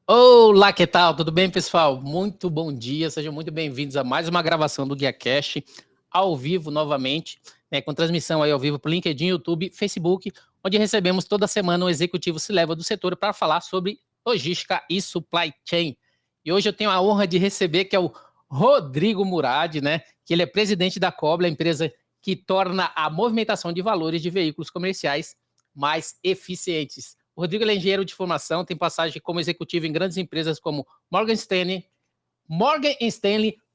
Olá, que tal? Tudo bem, pessoal? Muito bom dia, sejam muito bem-vindos a mais uma gravação do GuiaCast, ao vivo novamente, com transmissão aí ao vivo para o LinkedIn, YouTube, Facebook, onde recebemos toda semana um executivo C-Level do setor para falar sobre logística e supply chain. E hoje eu tenho a honra de receber que é o Rodrigo Murad, que ele é presidente da Cobla, a empresa que torna a movimentação de valores de veículos comerciais mais eficientes. O Rodrigo é engenheiro de formação, tem passagem como executivo em grandes empresas como Morgan Stanley,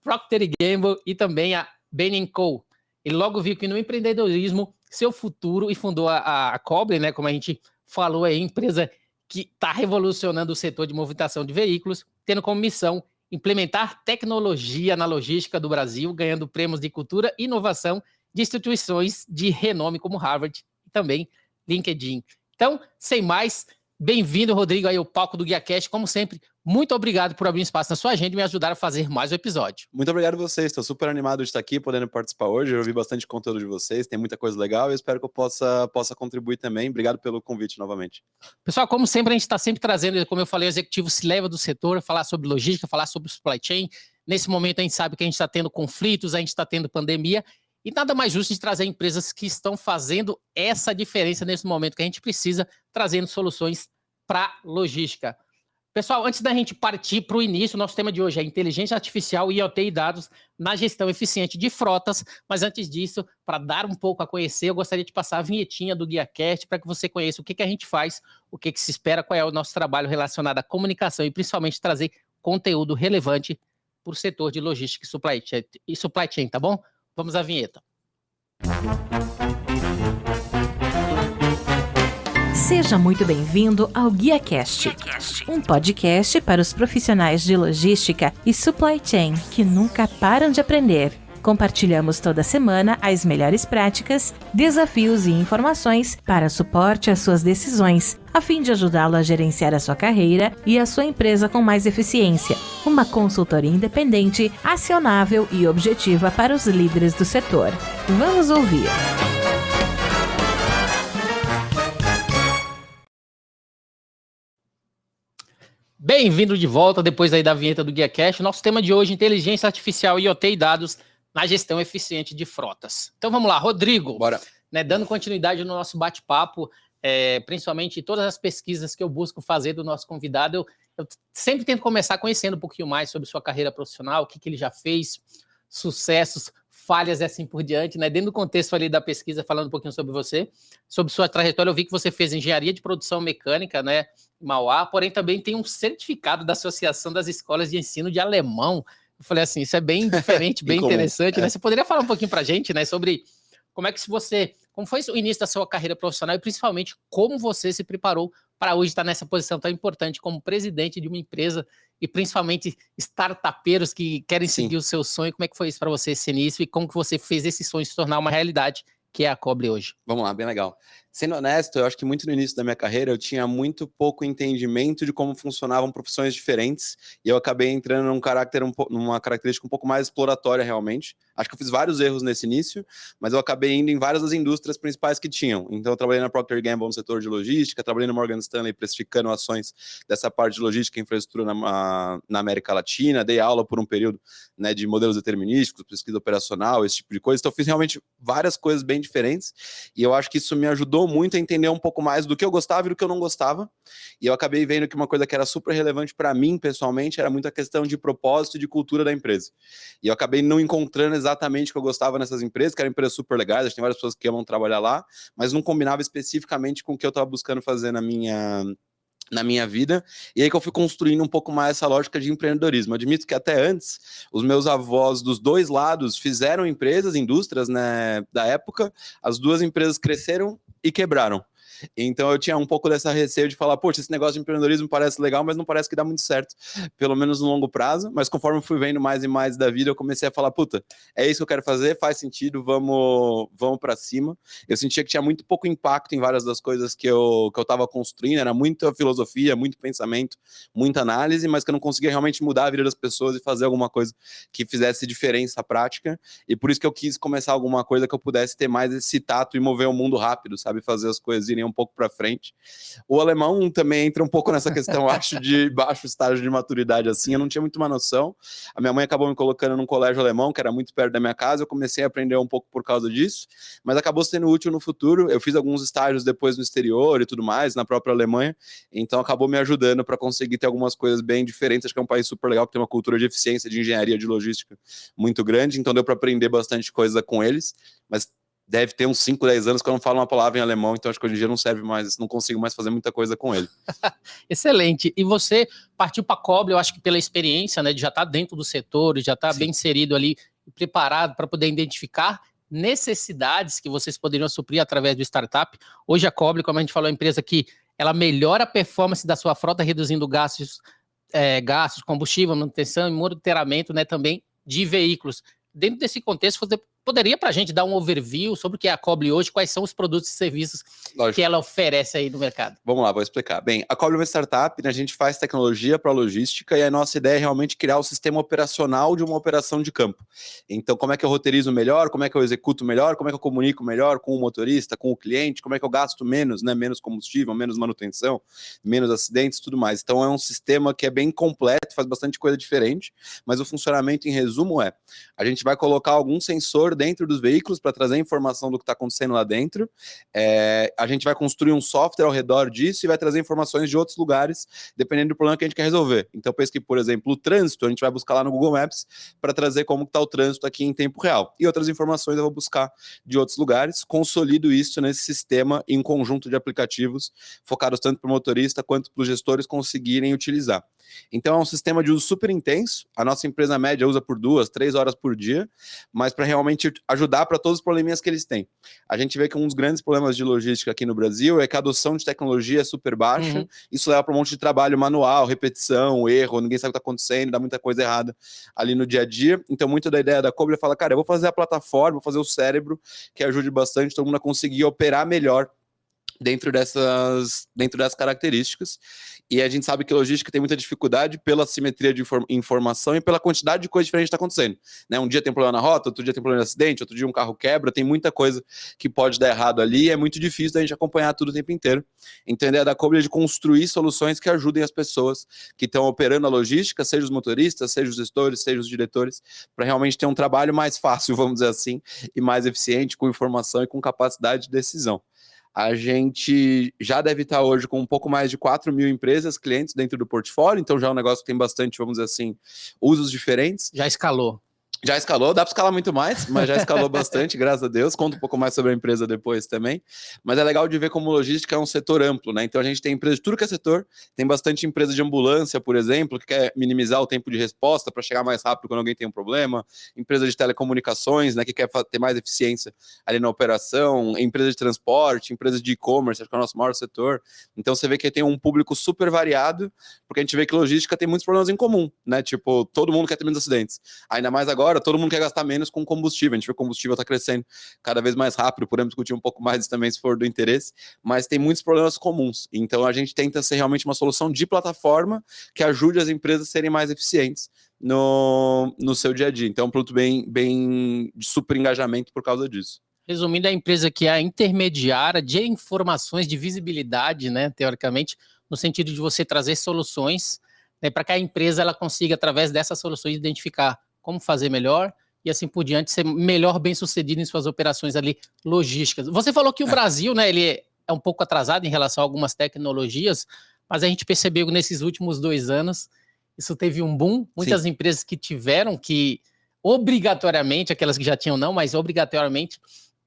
Procter & Gamble e também a Bain & Co. Ele logo viu que no empreendedorismo, seu futuro, e fundou a Coble, como a gente falou aí, empresa que está revolucionando o setor de movimentação de veículos, tendo como missão implementar tecnologia na logística do Brasil, ganhando prêmios de cultura e inovação de instituições de renome como Harvard e também LinkedIn. Então, sem mais, bem-vindo, Rodrigo, aí ao palco do GuiaCast. Como sempre, muito obrigado por abrir um espaço na sua agenda e me ajudar a fazer mais um episódio. Muito obrigado a vocês, estou super animado de estar aqui, podendo participar hoje. Eu ouvi bastante conteúdo de vocês, tem muita coisa legal e eu espero que eu possa contribuir também. Obrigado pelo convite novamente. Pessoal, como sempre, a gente está sempre trazendo, como eu falei, o executivo C-Level do setor, falar sobre logística, falar sobre supply chain. Nesse momento, a gente sabe que a gente está tendo conflitos, a gente está tendo pandemia, e nada mais justo de trazer empresas que estão fazendo essa diferença nesse momento que a gente precisa, trazendo soluções para logística. Pessoal, antes da gente partir para o início, nosso tema de hoje é inteligência artificial, IoT e dados na gestão eficiente de frotas. Mas antes disso, para dar um pouco a conhecer, eu gostaria de passar a vinhetinha do GuiaCast para que você conheça o que a gente faz, o que se espera, qual é o nosso trabalho relacionado à comunicação e principalmente trazer conteúdo relevante para o setor de logística e supply chain, tá bom? Vamos à vinheta. Seja muito bem-vindo ao GuiaCast, um podcast para os profissionais de logística e supply chain que nunca param de aprender. Compartilhamos toda semana as melhores práticas, desafios e informações para suporte às suas decisões, a fim de ajudá-lo a gerenciar a sua carreira e a sua empresa com mais eficiência. Uma consultoria independente, acionável e objetiva para os líderes do setor. Vamos ouvir! Bem-vindo de volta depois aí da vinheta do GuiaCast. Nosso tema de hoje, inteligência artificial, IoT e dados na gestão eficiente de frotas. Então vamos lá, Rodrigo. Bora. Dando continuidade no nosso bate-papo, principalmente todas as pesquisas que eu busco fazer do nosso convidado, eu sempre tento começar conhecendo um pouquinho mais sobre sua carreira profissional, o que ele já fez, sucessos, falhas e assim por diante, Dentro do contexto ali da pesquisa, falando um pouquinho sobre você, sobre sua trajetória, eu vi que você fez engenharia de produção mecânica, em Mauá, porém também tem um certificado da Associação das Escolas de Ensino de Alemão. Eu falei assim, isso é bem diferente, bem interessante, Você poderia falar um pouquinho pra gente, sobre como foi o início da sua carreira profissional e principalmente como você se preparou para hoje estar nessa posição tão importante como presidente de uma empresa e principalmente startupeiros que querem seguir o seu sonho. Como é que foi isso para você, esse início, e como que você fez esse sonho se tornar uma realidade, que é a Coble hoje? Vamos lá, bem legal. Sendo honesto, eu acho que muito no início da minha carreira eu tinha muito pouco entendimento de como funcionavam profissões diferentes e eu acabei entrando numa característica um pouco mais exploratória realmente. Acho que eu fiz vários erros nesse início, mas eu acabei indo em várias das indústrias principais que tinham. Então eu trabalhei na Procter & Gamble no setor de logística, trabalhei no Morgan Stanley precificando ações dessa parte de logística e infraestrutura na América Latina, dei aula por um período de modelos determinísticos, pesquisa operacional, esse tipo de coisa. Então eu fiz realmente várias coisas bem diferentes e eu acho que isso me ajudou muito a entender um pouco mais do que eu gostava e do que eu não gostava, e eu acabei vendo que uma coisa que era super relevante para mim, pessoalmente, era muito a questão de propósito e de cultura da empresa, e eu acabei não encontrando exatamente o que eu gostava nessas empresas, que eram empresas super legais, tem várias pessoas que amam trabalhar lá, mas não combinava especificamente com o que eu estava buscando fazer na minha vida, e aí que eu fui construindo um pouco mais essa lógica de empreendedorismo. Eu admito que até antes, os meus avós dos dois lados fizeram empresas, indústrias, da época, as duas empresas cresceram e quebraram. Então eu tinha um pouco dessa receio de falar, poxa, esse negócio de empreendedorismo parece legal, mas não parece que dá muito certo, pelo menos no longo prazo. Mas conforme eu fui vendo mais e mais da vida, eu comecei a falar, puta, é isso que eu quero fazer, faz sentido, vamos para cima. Eu sentia que tinha muito pouco impacto em várias das coisas que eu estava construindo, era muita filosofia, muito pensamento, muita análise, mas que eu não conseguia realmente mudar a vida das pessoas e fazer alguma coisa que fizesse diferença prática. E por isso que eu quis começar alguma coisa que eu pudesse ter mais esse tato e mover o mundo rápido, sabe? Fazer as coisas irem irem um pouco para frente. O alemão também entra um pouco nessa questão, acho, de baixo estágio de maturidade, assim, eu não tinha muito uma noção. A minha mãe acabou me colocando num colégio alemão, que era muito perto da minha casa, eu comecei a aprender um pouco por causa disso, mas acabou sendo útil no futuro. Eu fiz alguns estágios depois no exterior e tudo mais, na própria Alemanha, então acabou me ajudando para conseguir ter algumas coisas bem diferentes. Acho que é um país super legal, que tem uma cultura de eficiência, de engenharia, de logística muito grande, então deu para aprender bastante coisa com eles, mas deve ter uns 5, 10 anos que eu não falo uma palavra em alemão, então acho que hoje em dia não serve mais, não consigo mais fazer muita coisa com ele. Excelente. E você partiu para a Cobble, eu acho que pela experiência, né, de já estar dentro do setor, já estar bem inserido ali, preparado para poder identificar necessidades que vocês poderiam suprir através do startup. Hoje a Cobble, como a gente falou, é uma empresa que ela melhora a performance da sua frota, reduzindo gastos, combustível, manutenção e monitoramento, né, também de veículos. Dentro desse contexto, você poderia para a gente dar um overview sobre o que é a Cobble hoje, quais são os produtos e serviços que ela oferece aí no mercado? Vamos lá, vou explicar. Bem, a Cobble é uma startup, né, a gente faz tecnologia para logística e a nossa ideia é realmente criar o sistema operacional de uma operação de campo. Então, como é que eu roteirizo melhor, como é que eu executo melhor, como é que eu comunico melhor com o motorista, com o cliente, como é que eu gasto menos, né, menos combustível, menos manutenção, menos acidentes, tudo mais. Então, é um sistema que é bem completo, faz bastante coisa diferente, mas o funcionamento, em resumo, a gente vai colocar algum sensor dentro dos veículos para trazer informação do que está acontecendo lá dentro. A gente vai construir um software ao redor disso e vai trazer informações de outros lugares, dependendo do problema que a gente quer resolver. Então, pensa que, por exemplo, o trânsito, a gente vai buscar lá no Google Maps para trazer como está o trânsito aqui em tempo real. E outras informações eu vou buscar de outros lugares, consolido isso nesse sistema em conjunto de aplicativos, focados tanto para o motorista quanto para os gestores conseguirem utilizar. Então, é um sistema de uso super intenso. A nossa empresa média usa por 2, 3 horas por dia, mas para realmente ajudar para todos os probleminhas que eles têm. A gente vê que um dos grandes problemas de logística aqui no Brasil é que a adoção de tecnologia é super baixa. Isso leva para um monte de trabalho manual, repetição, erro, ninguém sabe o que está acontecendo, dá muita coisa errada ali no dia a dia. Então, muito da ideia da Cobble é falar, cara, eu vou fazer a plataforma, vou fazer o cérebro que ajude bastante todo mundo a conseguir operar melhor dentro dessas características. E a gente sabe que a logística tem muita dificuldade pela simetria de informação e pela quantidade de coisa diferente que está acontecendo, né? Um dia tem problema na rota, outro dia tem problema de acidente, outro dia um carro quebra, tem muita coisa que pode dar errado ali e é muito difícil da gente acompanhar tudo o tempo inteiro. Então a ideia da Cobble é de construir soluções que ajudem as pessoas que estão operando a logística, seja os motoristas, seja os gestores, seja os diretores, para realmente ter um trabalho mais fácil, vamos dizer assim, e mais eficiente, com informação e com capacidade de decisão. A gente já deve estar hoje com um pouco mais de 4 mil empresas, clientes dentro do portfólio, então já é um negócio que tem bastante, vamos dizer assim, usos diferentes. Já escalou. Já escalou, dá para escalar muito mais, mas já escalou bastante, graças a Deus. Conta um pouco mais sobre a empresa depois também. Mas é legal de ver como logística é um setor amplo, né? Então a gente tem empresa de tudo que é setor, tem bastante empresa de ambulância, por exemplo, que quer minimizar o tempo de resposta para chegar mais rápido quando alguém tem um problema, empresa de telecomunicações, né, que quer ter mais eficiência ali na operação, empresa de transporte, empresa de e-commerce, acho que é o nosso maior setor. Então você vê que tem um público super variado, porque a gente vê que logística tem muitos problemas em comum, né? Tipo, todo mundo quer ter menos acidentes. Ainda mais agora, todo mundo quer gastar menos com combustível. A gente vê que o combustível está crescendo cada vez mais rápido, podemos discutir um pouco mais isso também se for do interesse, mas tem muitos problemas comuns. Então a gente tenta ser realmente uma solução de plataforma que ajude as empresas a serem mais eficientes no seu dia a dia. Então é um produto bem de super engajamento por causa disso. Resumindo, a empresa que é a intermediária de informações de visibilidade, né, teoricamente, no sentido de você trazer soluções, né, para que a empresa ela consiga, através dessas soluções, identificar como fazer melhor e assim por diante, ser melhor bem-sucedido em suas operações ali logísticas. Você falou que o Brasil, né, ele é um pouco atrasado em relação a algumas tecnologias, mas a gente percebeu que nesses últimos 2 anos isso teve um boom. Muitas empresas que tiveram que, obrigatoriamente, aquelas que já tinham não, mas obrigatoriamente,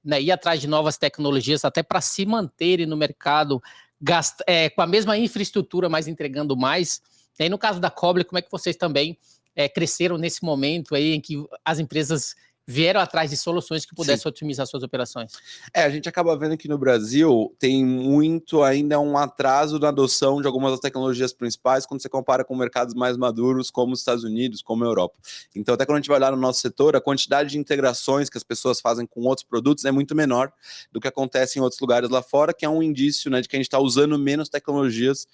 né, ir atrás de novas tecnologias até para se manterem no mercado, com a mesma infraestrutura, mas entregando mais. E aí, no caso da Cobble, como é que vocês também cresceram nesse momento aí em que as empresas vieram atrás de soluções que pudessem otimizar suas operações? A gente acaba vendo que no Brasil tem muito ainda um atraso na adoção de algumas das tecnologias principais quando você compara com mercados mais maduros como os Estados Unidos, como a Europa. Então, até quando a gente vai olhar no nosso setor, a quantidade de integrações que as pessoas fazem com outros produtos é muito menor do que acontece em outros lugares lá fora, que é um indício, né, de que a gente está usando menos tecnologias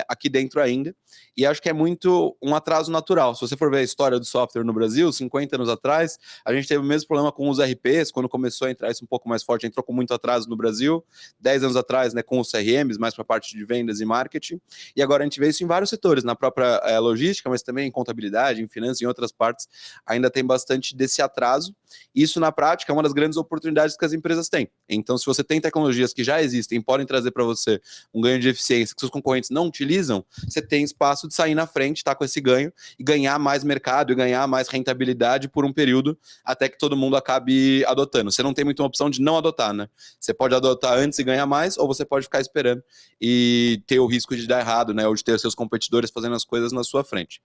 aqui dentro ainda. E acho que é muito um atraso natural. Se você for ver a história do software no Brasil, 50 anos atrás, a gente teve o mesmo problema com os RPs, quando começou a entrar isso um pouco mais forte, entrou com muito atraso no Brasil, 10 anos atrás, né, com os CRMs, mais para a parte de vendas e marketing, e agora a gente vê isso em vários setores, na própria logística, mas também em contabilidade, em finanças, em outras partes, ainda tem bastante desse atraso. Isso, na prática, é uma das grandes oportunidades que as empresas têm. Então, se você tem tecnologias que já existem, podem trazer para você um ganho de eficiência que seus concorrentes não utilizam, você tem espaço de sair na frente, estar com esse ganho e ganhar mais mercado e ganhar mais rentabilidade por um período até que todo mundo acabe adotando. Você não tem muita opção de não adotar, né? Você pode adotar antes e ganhar mais, ou você pode ficar esperando e ter o risco de dar errado, né? Ou de ter seus competidores fazendo as coisas na sua frente.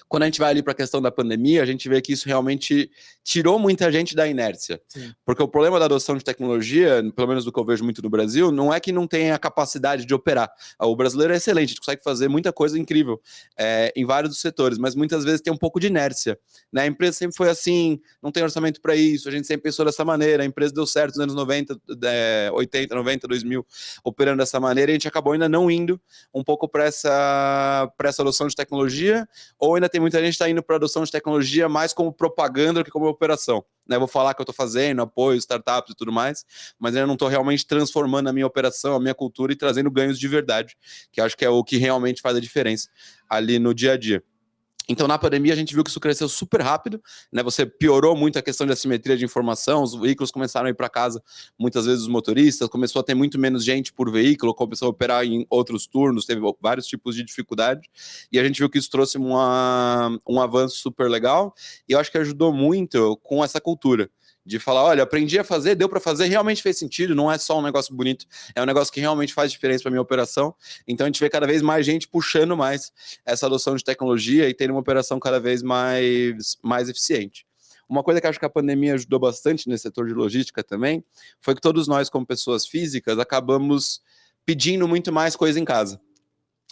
Quando a gente vai ali para a questão da pandemia, a gente vê que isso realmente tirou muita gente da inércia. Sim. Porque o problema da adoção de tecnologia, pelo menos do que eu vejo muito no Brasil, não é que não tem a capacidade de operar. O brasileiro é excelente, a gente consegue fazer muita coisa incrível em vários dos setores, mas muitas vezes tem um pouco de inércia. Né? A empresa sempre foi assim, não tem orçamento para isso, a gente sempre pensou dessa maneira, a empresa deu certo nos anos 90, 80, 90, 2000, operando dessa maneira, e a gente acabou ainda não indo um pouco para essa adoção de tecnologia, ou ainda tem muita gente que está indo para a adoção de tecnologia mais como propaganda do que como operação. Né? Vou falar que eu estou fazendo, apoio, startups e tudo mais, mas ainda não estou realmente transformando a minha operação, a minha cultura e trazendo ganhos de verdade, que acho que é o que realmente faz a diferença ali no dia a dia. Então, na pandemia, a gente viu que isso cresceu super rápido, né? Você piorou muito a questão de assimetria de informação, os veículos começaram a ir para casa, muitas vezes os motoristas, começou a ter muito menos gente por veículo, começou a operar em outros turnos, teve vários tipos de dificuldade, e a gente viu que isso trouxe um avanço super legal, e eu acho que ajudou muito com essa cultura. De falar, olha, aprendi a fazer, deu para fazer, realmente fez sentido, não é só um negócio bonito, é um negócio que realmente faz diferença para minha operação. Então a gente vê cada vez mais gente puxando mais essa adoção de tecnologia e tendo uma operação cada vez mais eficiente. Uma coisa que acho que a pandemia ajudou bastante nesse setor de logística também, foi que todos nós, como pessoas físicas, acabamos pedindo muito mais coisa em casa.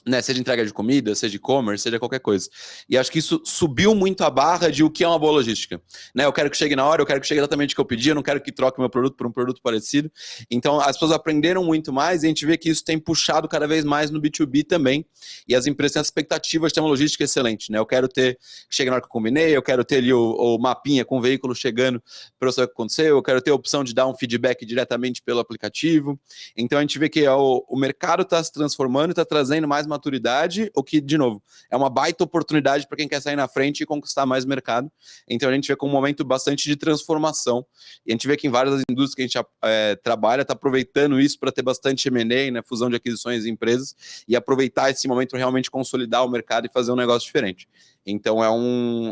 Né, seja entrega de comida, seja e-commerce, seja qualquer coisa. E acho que isso subiu muito a barra de o que é uma boa logística. Né, eu quero que chegue na hora, eu quero que chegue exatamente o que eu pedi, eu não quero que troque meu produto por um produto parecido. Então, as pessoas aprenderam muito mais e a gente vê que isso tem puxado cada vez mais no B2B também. E as empresas têm as expectativas de ter uma logística excelente. Né, eu quero ter que chegue na hora que eu combinei, eu quero ter ali o mapinha com o veículo chegando para eu saber o que aconteceu, eu quero ter a opção de dar um feedback diretamente pelo aplicativo. Então, a gente vê que o mercado está se transformando e está trazendo mais maturidade, o que, de novo, é uma baita oportunidade para quem quer sair na frente e conquistar mais mercado. Então a gente vê como um momento bastante de transformação, e a gente vê que em várias indústrias que a gente trabalha, está aproveitando isso para ter bastante M&A, né, fusão de aquisições de empresas, e aproveitar esse momento para realmente consolidar o mercado e fazer um negócio diferente. Então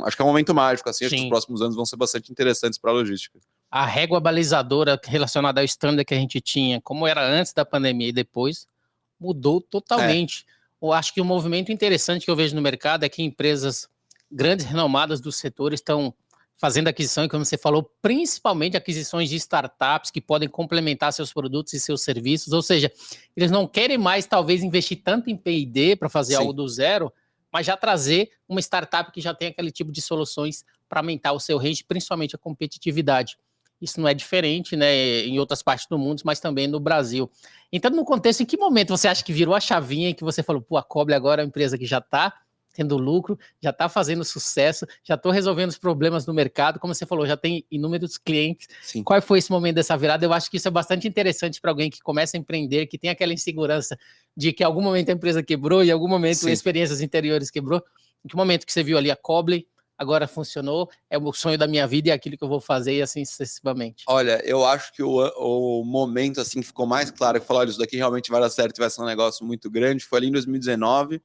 acho que é um momento mágico, assim, acho que os próximos anos vão ser bastante interessantes para a logística. A régua balizadora relacionada ao standard que a gente tinha, como era antes da pandemia e depois, mudou totalmente. Eu acho que um movimento interessante que eu vejo no mercado é que empresas grandes, renomadas do setor estão fazendo aquisição, e como você falou, principalmente aquisições de startups que podem complementar seus produtos e seus serviços, ou seja, eles não querem mais talvez investir tanto em P&D para fazer algo do zero, mas já trazer uma startup que já tem aquele tipo de soluções para aumentar o seu range, principalmente a competitividade. Isso não é diferente, né, em outras partes do mundo, mas também no Brasil. Então, no contexto, em que momento você acha que virou a chavinha e que você falou, pô, a Coble agora é uma empresa que já está tendo lucro, já está fazendo sucesso, já estou resolvendo os problemas no mercado, como você falou, já tem inúmeros clientes. Sim. Qual foi esse momento dessa virada? Eu acho que isso é bastante interessante para alguém que começa a empreender, que tem aquela insegurança de que em algum momento a empresa quebrou, em algum momento experiências interiores quebrou. Em que momento que você viu ali a Coble, agora funcionou, é o sonho da minha vida e é aquilo que eu vou fazer e assim sucessivamente? Olha, eu acho que o momento assim que ficou mais claro, que falou, olha, isso daqui realmente vai dar certo e vai ser um negócio muito grande, foi ali em 2019,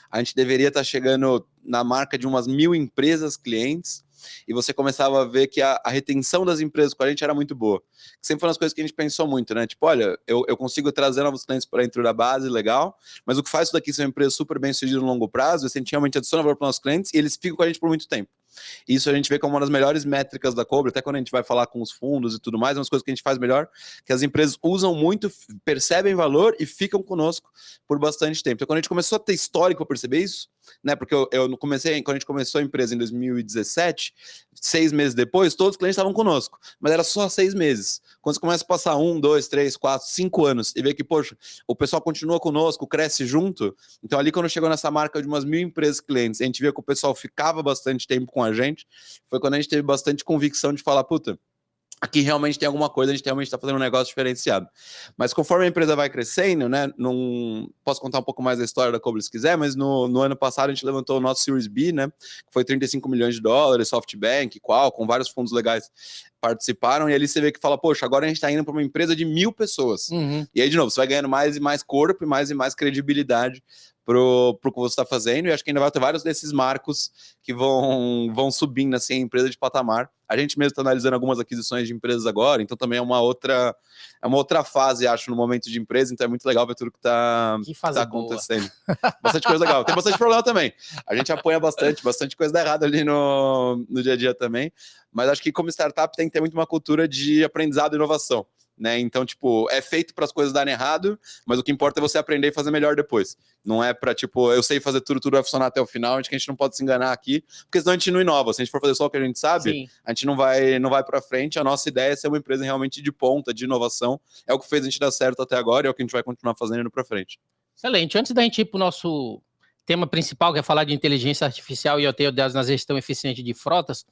a gente deveria estar chegando na marca de umas 1.000 empresas clientes, e você começava a ver que a retenção das empresas com a gente era muito boa. Sempre foram as coisas que a gente pensou muito, né? Tipo, olha, eu consigo trazer novos clientes para dentro da base, legal, mas o que faz isso daqui ser uma empresa super bem sucedida no longo prazo, é que a gente realmente adiciona valor para os nossos clientes e eles ficam com a gente por muito tempo. Isso a gente vê como uma das melhores métricas da Cobre, até quando a gente vai falar com os fundos e tudo mais, é uma das coisas que a gente faz melhor, que as empresas usam muito, percebem valor e ficam conosco por bastante tempo. Então, quando a gente começou a ter histórico para perceber isso, né? Porque eu comecei, quando a gente começou a empresa em 2017, 6 meses depois, todos os clientes estavam conosco, mas era só 6 meses. Quando você começa a passar 1, 2, 3, 4, 5 anos e ver que, poxa, o pessoal continua conosco, cresce junto, então ali quando chegou nessa marca de umas 1.000 empresas clientes, a gente via que o pessoal ficava bastante tempo com a gente, foi quando a gente teve bastante convicção de falar, puta, aqui realmente tem alguma coisa, a gente realmente está fazendo um negócio diferenciado. Mas conforme a empresa vai crescendo, né, posso contar um pouco mais da história da Cobble se quiser, mas no ano passado a gente levantou o nosso Series B, né, que foi $35 milhões, SoftBank, Qualcomm, vários fundos legais participaram, e ali você vê que fala, poxa, agora a gente está indo para uma empresa de 1.000 pessoas. E aí, de novo, você vai ganhando mais e mais corpo e mais credibilidade pro que você está fazendo, e acho que ainda vai ter vários desses marcos que vão subindo assim, a empresa de patamar. A gente mesmo está analisando algumas aquisições de empresas agora, então também é uma outra fase, acho, no momento de empresa, então é muito legal ver tudo que está acontecendo. Bastante coisa legal. Tem bastante problema também. A gente apoia bastante coisa dá errado ali no dia a dia também, mas acho que como startup tem que ter muito uma cultura de aprendizado e inovação. Né? Então, tipo, é feito para as coisas darem errado, mas o que importa é você aprender e fazer melhor depois. Não é para, tipo, eu sei fazer tudo vai funcionar até o final, a gente não pode se enganar aqui, porque senão a gente não inova. Se a gente for fazer só o que a gente sabe, sim, a gente não vai para frente. A nossa ideia é ser uma empresa realmente de ponta, de inovação. É o que fez a gente dar certo até agora e é o que a gente vai continuar fazendo indo para frente. Excelente. Antes da gente ir para o nosso tema principal, que é falar de inteligência artificial e IoT na gestão eficiente de frotas,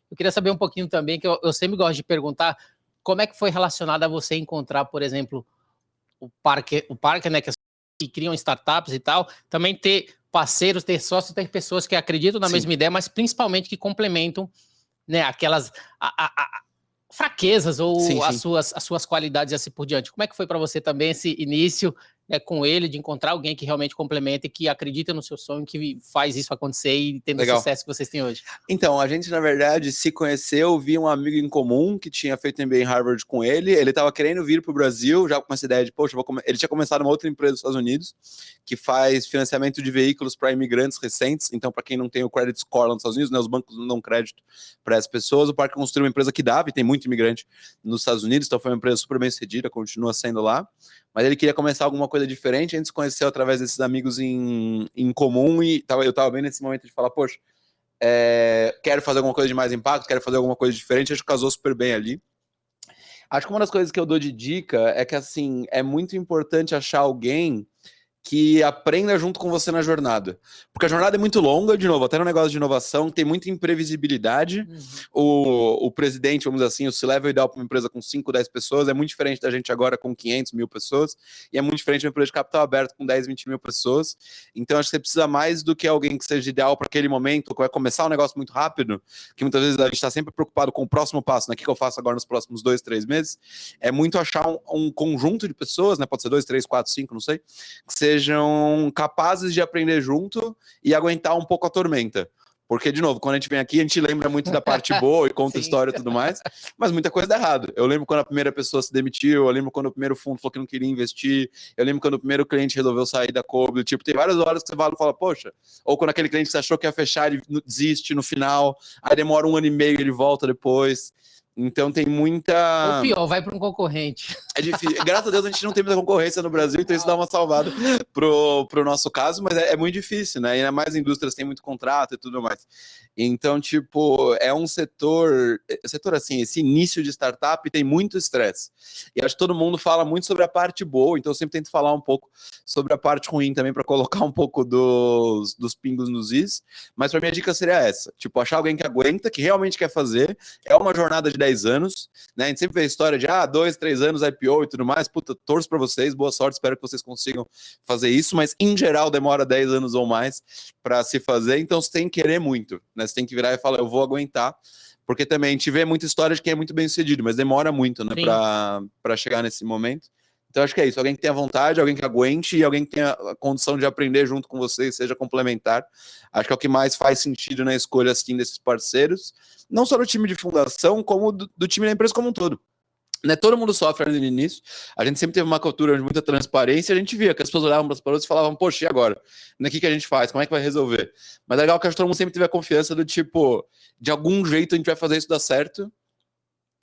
eu queria saber um pouquinho também, que eu sempre gosto de perguntar, como é que foi relacionado a você encontrar, por exemplo, o Parker, né, que criam startups e tal, também ter parceiros, ter sócios, ter pessoas que acreditam na mesma ideia, mas principalmente que complementam, né, aquelas fraquezas ou as suas qualidades e assim por diante. Como é que foi para você também esse início, né, com ele, de encontrar alguém que realmente complementa e que acredita no seu sonho, que faz isso acontecer e tendo o sucesso que vocês têm hoje? Então, a gente, na verdade, se conheceu, via um amigo em comum que tinha feito MBA em Harvard com ele estava querendo vir para o Brasil, já com essa ideia de, poxa, ele tinha começado uma outra empresa dos Estados Unidos, que faz financiamento de veículos para imigrantes recentes, então, para quem não tem o credit score lá nos Estados Unidos, né, os bancos não dão crédito para as pessoas, o Parker construiu uma empresa que dava, e tem muito imigrante nos Estados Unidos, então foi uma empresa super bem sucedida, continua sendo lá, mas ele queria começar alguma coisa diferente. A gente se conheceu através desses amigos em comum, e eu estava bem nesse momento de falar, poxa, quero fazer alguma coisa de mais impacto, quero fazer alguma coisa diferente, acho que casou super bem ali. Acho que uma das coisas que eu dou de dica é que, assim, é muito importante achar alguém que aprenda junto com você na jornada. Porque a jornada é muito longa, de novo, até no negócio de inovação, tem muita imprevisibilidade. O presidente, vamos dizer assim, o C-Level ideal para uma empresa com 5, 10 pessoas é muito diferente da gente agora com 500 mil pessoas, e é muito diferente de uma empresa de capital aberto com 10, 20 mil pessoas. Então, acho que você precisa mais do que alguém que seja ideal para aquele momento, que vai começar um negócio muito rápido, que muitas vezes a gente está sempre preocupado com o próximo passo, né? O que eu faço agora nos próximos 2, 3 meses? É muito achar um conjunto de pessoas, né? Pode ser 2, 3, 4, 5, não sei, que sejam capazes de aprender junto e aguentar um pouco a tormenta. Porque, de novo, quando a gente vem aqui, a gente lembra muito da parte boa e conta história e tudo mais, mas muita coisa dá errado. Eu lembro quando a primeira pessoa se demitiu, eu lembro quando o primeiro fundo falou que não queria investir, eu lembro quando o primeiro cliente resolveu sair da Cobble, tipo, tem várias horas que você fala, poxa, ou quando aquele cliente que você achou que ia fechar, ele desiste no final, aí demora 1 ano e meio, ele volta depois. Então tem muita... Ou pior, vai para um concorrente. É difícil. Graças a Deus a gente não tem muita concorrência no Brasil, então isso dá uma salvada pro nosso caso, mas é muito difícil, né? E ainda mais indústrias têm muito contrato e tudo mais. Então, tipo, é um setor assim, esse início de startup tem muito estresse. E acho que todo mundo fala muito sobre a parte boa, então eu sempre tento falar um pouco sobre a parte ruim também, para colocar um pouco dos pingos nos is. Mas para minha dica seria essa: tipo, achar alguém que aguenta, que realmente quer fazer. É uma jornada de 10 anos, né? A gente sempre vê a história de 2, 3 anos IPO e tudo mais. Puta, torço para vocês, boa sorte, espero que vocês consigam fazer isso, mas em geral demora 10 anos ou mais para se fazer, então você tem que querer muito, né? Você tem que virar e falar, eu vou aguentar, porque também a gente vê muita história de quem é muito bem sucedido, mas demora muito, né, para chegar nesse momento. Então acho que é isso, alguém que tenha vontade, alguém que aguente e alguém que tenha a condição de aprender junto com você e seja complementar. Acho que é o que mais faz sentido na escolha assim, desses parceiros, não só do time de fundação, como do time da empresa como um todo. Né, todo mundo sofre ali no início, a gente sempre teve uma cultura de muita transparência, a gente via que as pessoas olhavam para as pessoas e falavam, poxa, e agora? O que a gente faz? Como é que vai resolver? Mas é legal que todo mundo sempre teve a confiança do tipo, de algum jeito a gente vai fazer isso dar certo,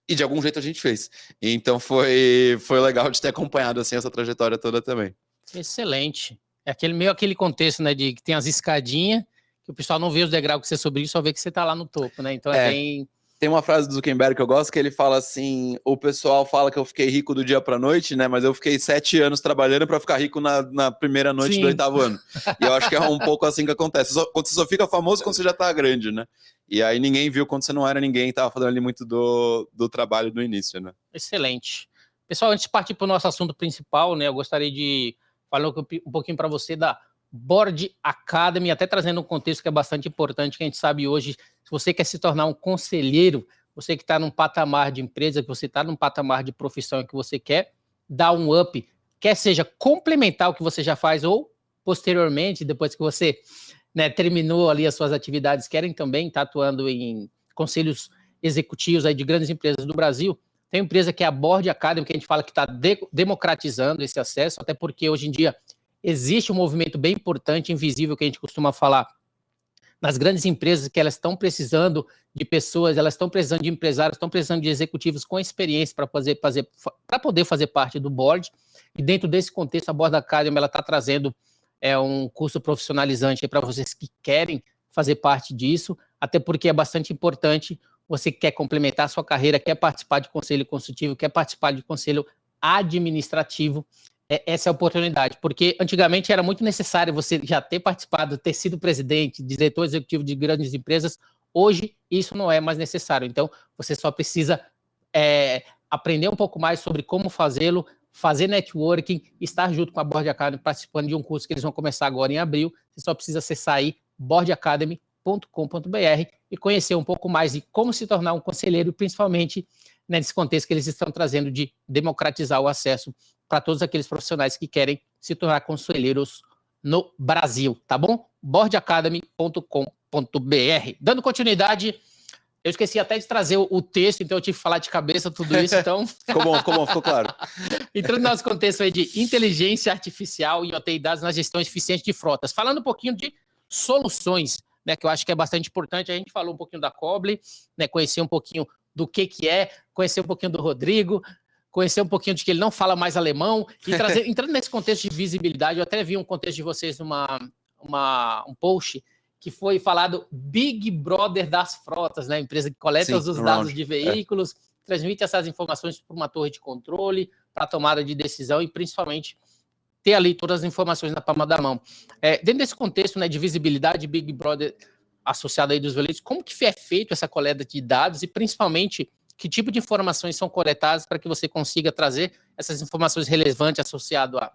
e de algum jeito a gente fez. Então foi legal de ter acompanhado assim, essa trajetória toda também. Excelente. É aquele contexto, né, de que tem as escadinhas, que o pessoal não vê os degraus que você subiu, só vê que você tá lá no topo, né? Então é bem... Tem uma frase do Zuckerberg que eu gosto, que ele fala assim, o pessoal fala que eu fiquei rico do dia pra noite, né, mas eu fiquei 7 anos trabalhando pra ficar rico na primeira noite Sim. do 8º ano. E eu acho que é um pouco assim que acontece. Quando você só fica famoso quando você já tá grande, né? E aí ninguém viu quando você não era ninguém, tava fazendo ali muito do trabalho do início, né? Excelente. Pessoal, antes de partir para o nosso assunto principal, né, eu gostaria de falar um pouquinho para você da Board Academy, até trazendo um contexto que é bastante importante, que a gente sabe hoje, se você quer se tornar um conselheiro, você que está num patamar de empresa, que você está num patamar de profissão que você quer dar um up, quer seja complementar o que você já faz ou posteriormente, depois que você, né, terminou ali as suas atividades, querem também estar atuando em conselhos executivos aí de grandes empresas do Brasil. Tem uma empresa que é a Board Academy, que a gente fala que está democratizando esse acesso, até porque hoje em dia existe um movimento bem importante, invisível, que a gente costuma falar nas grandes empresas, que elas estão precisando de pessoas, elas estão precisando de empresários, estão precisando de executivos com experiência para poder fazer parte do board. E dentro desse contexto, a Board Academy está trazendo um curso profissionalizante para vocês que querem fazer parte disso, até porque é bastante importante. Você quer complementar a sua carreira, quer participar de conselho consultivo, quer participar de conselho administrativo, essa é a oportunidade, porque antigamente era muito necessário você já ter participado, ter sido presidente, diretor executivo de grandes empresas. Hoje isso não é mais necessário, então você só precisa aprender um pouco mais sobre como fazê-lo, fazer networking, estar junto com a Board Academy, participando de um curso que eles vão começar agora em abril. Você só precisa acessar aí boardacademy.com.br e conhecer um pouco mais de como se tornar um conselheiro, principalmente nesse contexto que eles estão trazendo de democratizar o acesso para todos aqueles profissionais que querem se tornar conselheiros no Brasil, tá bom? boardacademy.com.br. Dando continuidade, eu esqueci até de trazer o texto, então eu tive que falar de cabeça tudo isso, então... Ficou bom, ficou claro. Entrando no nosso contexto aí de inteligência artificial e OT dados na gestão eficiente de frotas. Falando um pouquinho de soluções, né, que eu acho que é bastante importante. A gente falou um pouquinho da Coble, né, conhecer um pouquinho do que é, conhecer um pouquinho do Rodrigo, conhecer um pouquinho de que ele não fala mais alemão, e entrando nesse contexto de visibilidade, eu até vi um contexto de vocês um post que foi falado Big Brother das frotas, né, empresa que coleta os dados de veículos, transmite essas informações para uma torre de controle, para tomada de decisão e principalmente ter ali todas as informações na palma da mão. Dentro desse contexto, né, de visibilidade, Big Brother associado aí dos veículos, como que é feito essa coleta de dados e principalmente que tipo de informações são coletadas para que você consiga trazer essas informações relevantes associado a,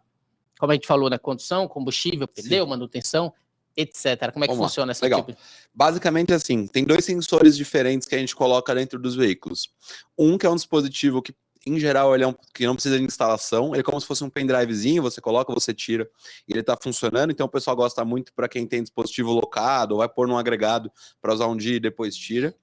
como a gente falou, né, condução, combustível, pneu, manutenção, etc. Como é que funciona essa tipo? Basicamente assim, tem 2 sensores diferentes que a gente coloca dentro dos veículos. Um que é um dispositivo que, em geral, ele que não precisa de instalação, ele é como se fosse um pendrivezinho, você coloca, você tira, e ele está funcionando. Então o pessoal gosta muito para quem tem dispositivo locado, ou vai pôr num agregado para usar um dia e depois tira.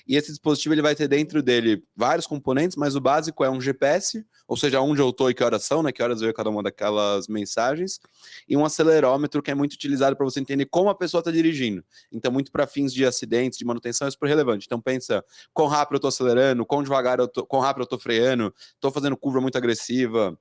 E esse dispositivo ele vai ter dentro dele vários componentes, mas o básico é um GPS, ou seja, onde eu estou e que horas são, né, que horas veio cada uma daquelas mensagens, e um acelerômetro que é muito utilizado para você entender como a pessoa está dirigindo. Então, muito para fins de acidentes, de manutenção, é super relevante. Então, pensa quão rápido eu estou acelerando, quão rápido eu estou freando, estou fazendo curva muito agressiva,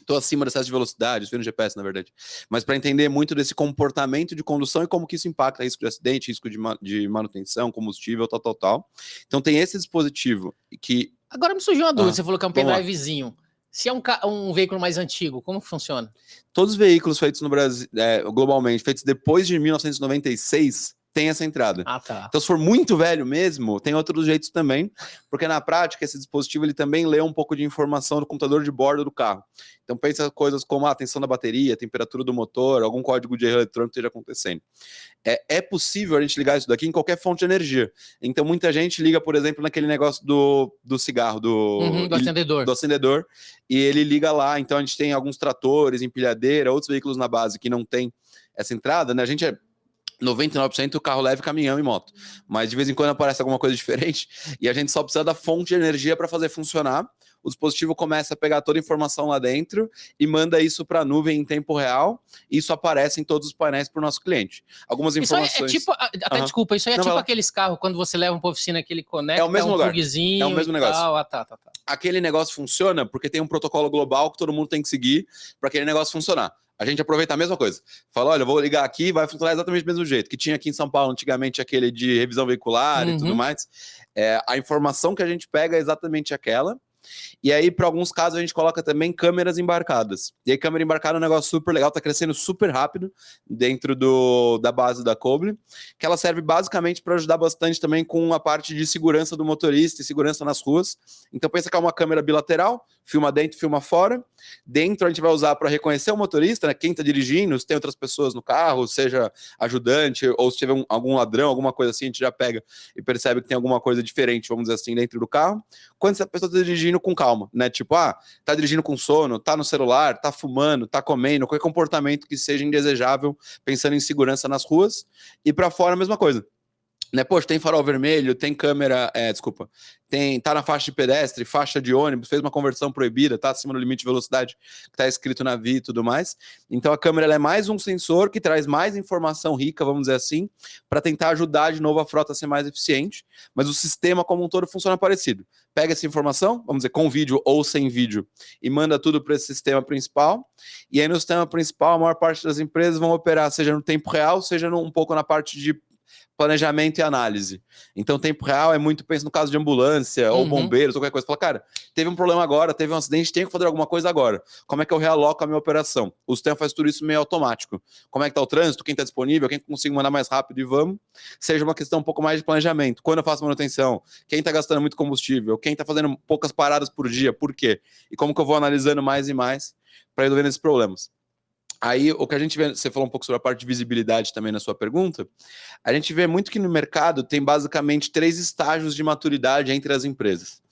estou acima do excesso de velocidade, estou no GPS, na verdade. Mas para entender muito desse comportamento de condução e como que isso impacta risco de acidente, risco de manutenção, combustível, tal. Então tem esse dispositivo que... Agora me surgiu uma dúvida, você falou que é um pendrivezinho. Se é um veículo mais antigo, como funciona? Todos os veículos feitos no Brasil, globalmente, feitos depois de 1996... tem essa entrada. Então, se for muito velho mesmo, tem outros jeitos também, porque na prática, esse dispositivo ele também lê um pouco de informação do computador de bordo do carro. Então, pensa coisas como a tensão da bateria, a temperatura do motor, algum código de erro eletrônico que esteja acontecendo. É possível a gente ligar isso daqui em qualquer fonte de energia. Então, muita gente liga, por exemplo, naquele negócio do cigarro, do acendedor, e ele liga lá. Então, a gente tem alguns tratores, empilhadeira, outros veículos na base que não tem essa entrada, né? A gente 99% o carro leve, caminhão e moto. Mas de vez em quando aparece alguma coisa diferente e a gente só precisa da fonte de energia para fazer funcionar. O dispositivo começa a pegar toda a informação lá dentro e manda isso para a nuvem em tempo real. Isso aparece em todos os painéis para o nosso cliente. Algumas informações... Isso é tipo... desculpa, isso aí é tipo aqueles carros, quando você leva para a oficina que ele conecta, é o mesmo lugar. Plugzinho, é o mesmo negócio. Tal. Aquele negócio funciona porque tem um protocolo global que todo mundo tem que seguir para aquele negócio funcionar. A gente aproveita a mesma coisa. Fala, olha, eu vou ligar aqui, vai funcionar exatamente do mesmo jeito. Que tinha aqui em São Paulo, antigamente, aquele de revisão veicular e tudo mais. A informação que a gente pega é exatamente aquela. E aí, para alguns casos, a gente coloca também câmeras embarcadas. E aí, câmera embarcada é um negócio super legal, tá crescendo super rápido dentro da base da Coble, que ela serve basicamente para ajudar bastante também com a parte de segurança do motorista e segurança nas ruas. Então, pensa que é uma câmera bilateral, filma dentro, filma fora. Dentro a gente vai usar para reconhecer o motorista, né? Quem está dirigindo, se tem outras pessoas no carro, seja ajudante, ou se tiver algum ladrão, alguma coisa assim, a gente já pega e percebe que tem alguma coisa diferente, vamos dizer assim, dentro do carro. Quando essa pessoa está dirigindo com calma, né? Tipo, tá dirigindo com sono, tá no celular, tá fumando, tá comendo, qualquer comportamento que seja indesejável, pensando em segurança nas ruas. E para fora a mesma coisa. Né, poxa, tem farol vermelho, tem câmera, tá na faixa de pedestre, faixa de ônibus, fez uma conversão proibida, tá acima do limite de velocidade que tá escrito na via e tudo mais. Então a câmera ela é mais um sensor que traz mais informação rica, vamos dizer assim, para tentar ajudar de novo a frota a ser mais eficiente, mas o sistema como um todo funciona parecido. Pega essa informação, vamos dizer, com vídeo ou sem vídeo, e manda tudo para esse sistema principal, e aí no sistema principal a maior parte das empresas vão operar seja no tempo real, seja um pouco na parte de planejamento e análise. Então, tempo real é muito, pensa no caso de ambulância, ou bombeiros, ou qualquer coisa. Fala, cara, teve um problema agora, teve um acidente, tenho que fazer alguma coisa agora. Como é que eu realoco a minha operação? O sistema faz tudo isso meio automático. Como é que tá o trânsito, quem tá disponível, quem consigo mandar mais rápido e vamos. Seja uma questão um pouco mais de planejamento. Quando eu faço manutenção, quem tá gastando muito combustível, quem tá fazendo poucas paradas por dia, por quê? E como que eu vou analisando mais e mais para resolver esses problemas. Aí, o que a gente vê, você falou um pouco sobre a parte de visibilidade também na sua pergunta, a gente vê muito que no mercado tem basicamente 3 estágios de maturidade entre as empresas.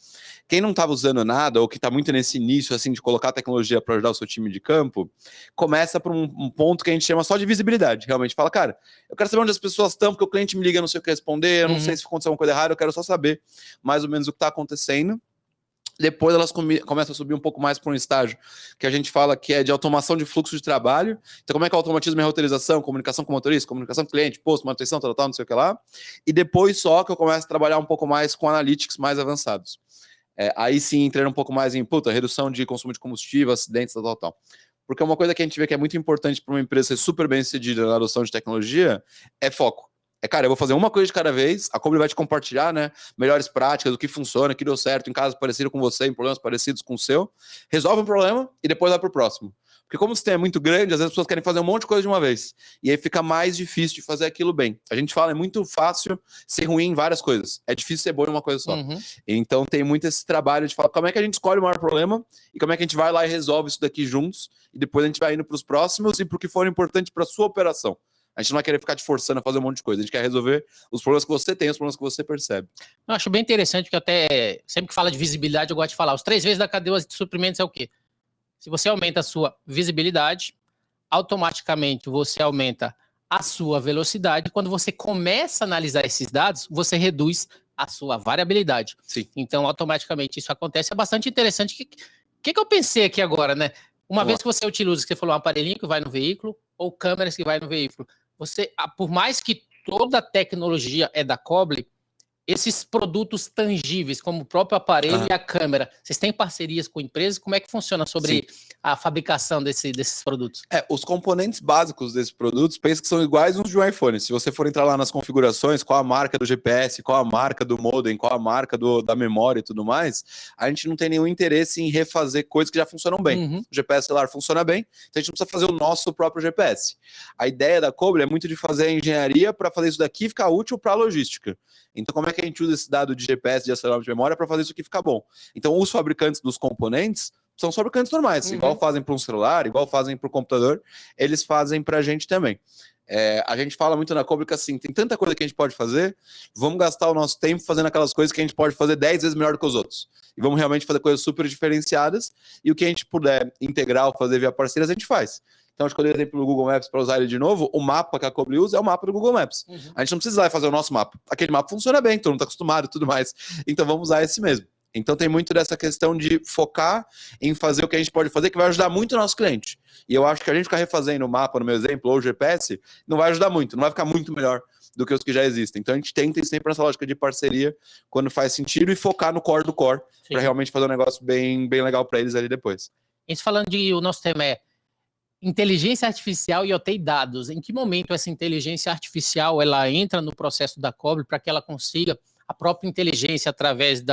Quem não estava usando nada, ou que está muito nesse início assim, de colocar tecnologia para ajudar o seu time de campo, começa por um ponto que a gente chama só de visibilidade. Realmente fala, cara, eu quero saber onde as pessoas estão, porque o cliente me liga, eu não sei o que responder, eu não sei se aconteceu alguma coisa errada, eu quero só saber mais ou menos o que está acontecendo. Depois elas começam a subir um pouco mais para um estágio que a gente fala que é de automação de fluxo de trabalho. Então, como é que é o automatismo e a roteirização, comunicação com o motorista, comunicação com o cliente, posto, manutenção, tal, não sei o que lá. E depois só que eu começo a trabalhar um pouco mais com analytics mais avançados. Aí sim, entrando um pouco mais em redução de consumo de combustível, acidentes, tal. Porque uma coisa que a gente vê que é muito importante para uma empresa ser super bem sucedida na adoção de tecnologia é foco. Cara, eu vou fazer uma coisa de cada vez, a Coble vai te compartilhar, né, melhores práticas, o que funciona, o que deu certo em casos parecidos com você, em problemas parecidos com o seu, resolve um problema e depois vai para o próximo. Porque como o sistema é muito grande, às vezes as pessoas querem fazer um monte de coisa de uma vez, e aí fica mais difícil de fazer aquilo bem. A gente fala, é muito fácil ser ruim em várias coisas, é difícil ser bom em uma coisa só. Então tem muito esse trabalho de falar como é que a gente escolhe o maior problema, e como é que a gente vai lá e resolve isso daqui juntos, e depois a gente vai indo para os próximos, e para o que for importante para a sua operação. A gente não vai querer ficar te forçando a fazer um monte de coisa. A gente quer resolver os problemas que você tem, os problemas que você percebe. Eu acho bem interessante que até, sempre que fala de visibilidade, eu gosto de falar, os 3 vezes da cadeia de suprimentos é o quê? Se você aumenta a sua visibilidade, automaticamente você aumenta a sua velocidade. Quando você começa a analisar esses dados, você reduz a sua variabilidade. Sim. Então, automaticamente isso acontece. É bastante interessante. O que eu pensei aqui agora, né? Uma vez que você utiliza, que você falou, um aparelhinho que vai no veículo, ou câmeras que vai no veículo, você, por mais que toda a tecnologia é da Coble, esses produtos tangíveis, como o próprio aparelho e a câmera, vocês têm parcerias com empresas? Como é que funciona sobre a fabricação desses produtos? Os componentes básicos desses produtos, pensa que são iguais uns de um iPhone. Se você for entrar lá nas configurações, qual a marca do GPS, qual a marca do modem, qual a marca da memória e tudo mais, a gente não tem nenhum interesse em refazer coisas que já funcionam bem. O GPS celular funciona bem, então a gente não precisa fazer o nosso próprio GPS. A ideia da Coble é muito de fazer a engenharia para fazer isso daqui ficar útil para a logística. Então, como é que a gente usa esse dado de GPS, de acelerador de memória, para fazer isso aqui ficar bom? Então, os fabricantes dos componentes são fabricantes normais, igual fazem para um celular, igual fazem para o computador, eles fazem para a gente também. A gente fala muito na Coble que assim, tem tanta coisa que a gente pode fazer, vamos gastar o nosso tempo fazendo aquelas coisas que a gente pode fazer 10 vezes melhor do que os outros. E vamos realmente fazer coisas super diferenciadas, e o que a gente puder integrar ou fazer via parceiras, a gente faz. Então, acho que eu dei exemplo do Google Maps para usar ele de novo. O mapa que a Coble usa é o mapa do Google Maps. A gente não precisa ir fazer o nosso mapa. Aquele mapa funciona bem, todo mundo está acostumado e tudo mais. Então, vamos usar esse mesmo. Então, tem muito dessa questão de focar em fazer o que a gente pode fazer, que vai ajudar muito o nosso cliente. E eu acho que a gente ficar refazendo o mapa, no meu exemplo, ou o GPS, não vai ajudar muito, não vai ficar muito melhor do que os que já existem. Então, a gente tenta ir sempre nessa lógica de parceria, quando faz sentido, e focar no core do core, para realmente fazer um negócio bem, bem legal para eles ali depois. Isso falando de, o nosso tema é inteligência artificial e OT dados. Em que momento essa inteligência artificial ela entra no processo da Coble para que ela consiga a própria inteligência através de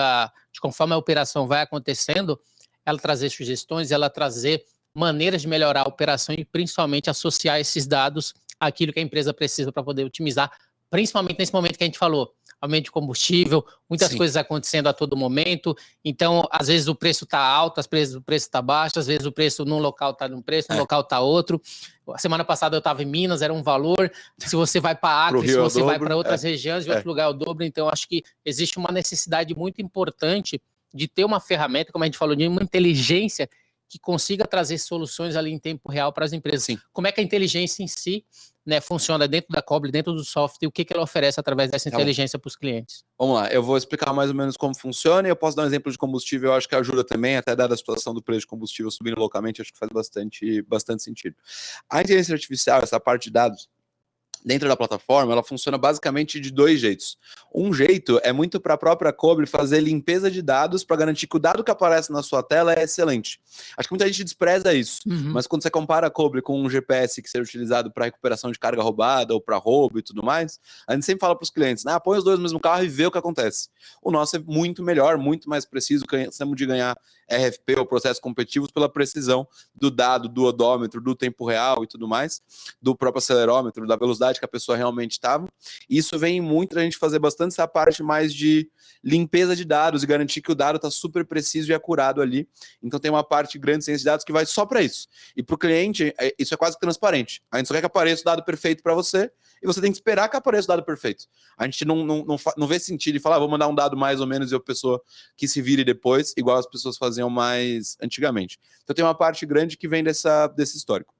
conforme a operação vai acontecendo, ela trazer sugestões, ela trazer maneiras de melhorar a operação e principalmente associar esses dados àquilo que a empresa precisa para poder otimizar, principalmente nesse momento que a gente falou, aumento de combustível, muitas coisas acontecendo a todo momento, então às vezes o preço está alto, às vezes o preço está baixo, às vezes o preço num local está num preço, no local está outro. A semana passada eu estava em Minas, era um valor, se você vai para Acre, se você vai para outras regiões, de outro lugar é o dobro, então acho que existe uma necessidade muito importante de ter uma ferramenta, como a gente falou, de uma inteligência que consiga trazer soluções ali em tempo real para as empresas. Sim. Como é que a inteligência em si, né, funciona dentro da Coble, dentro do software, e o que ela oferece através dessa inteligência para os clientes? Vamos lá, eu vou explicar mais ou menos como funciona e eu posso dar um exemplo de combustível, eu acho que ajuda também, até dada a situação do preço de combustível subindo localmente, acho que faz bastante sentido. A inteligência artificial, essa parte de dados, dentro da plataforma, ela funciona basicamente de 2 jeitos. Um jeito é muito para a própria Coble fazer limpeza de dados para garantir que o dado que aparece na sua tela é excelente. Acho que muita gente despreza isso, mas quando você compara a Coble com um GPS que seja utilizado para recuperação de carga roubada ou para roubo e tudo mais, a gente sempre fala para os clientes, põe os 2 no mesmo carro e vê o que acontece. O nosso é muito melhor, muito mais preciso, cansamos de ganhar RFP ou processos competitivos pela precisão do dado, do odômetro, do tempo real e tudo mais, do próprio acelerômetro, da velocidade que a pessoa realmente estava. Isso vem muito a gente fazer bastante essa parte mais de limpeza de dados e garantir que o dado está super preciso e acurado ali. Então tem uma parte grande de ciência de dados que vai só para isso. E para o cliente, isso é quase transparente. A gente só quer que apareça o dado perfeito para você e você tem que esperar que apareça o dado perfeito. A gente não vê sentido em falar, vou mandar um dado mais ou menos e a pessoa que se vire depois, igual as pessoas faziam mais antigamente. Então tem uma parte grande que vem desse histórico.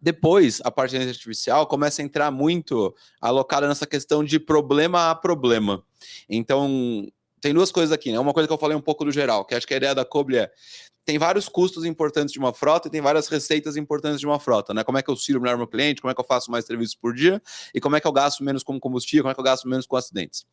Depois, a parte da inteligência artificial começa a entrar muito alocada nessa questão de problema a problema. Então, tem 2 coisas aqui, né? Uma coisa que eu falei um pouco do geral, que acho que a ideia da Coble tem vários custos importantes de uma frota e tem várias receitas importantes de uma frota, né? Como é que eu sirvo melhor meu cliente, como é que eu faço mais serviços por dia e como é que eu gasto menos com combustível, como é que eu gasto menos com acidentes.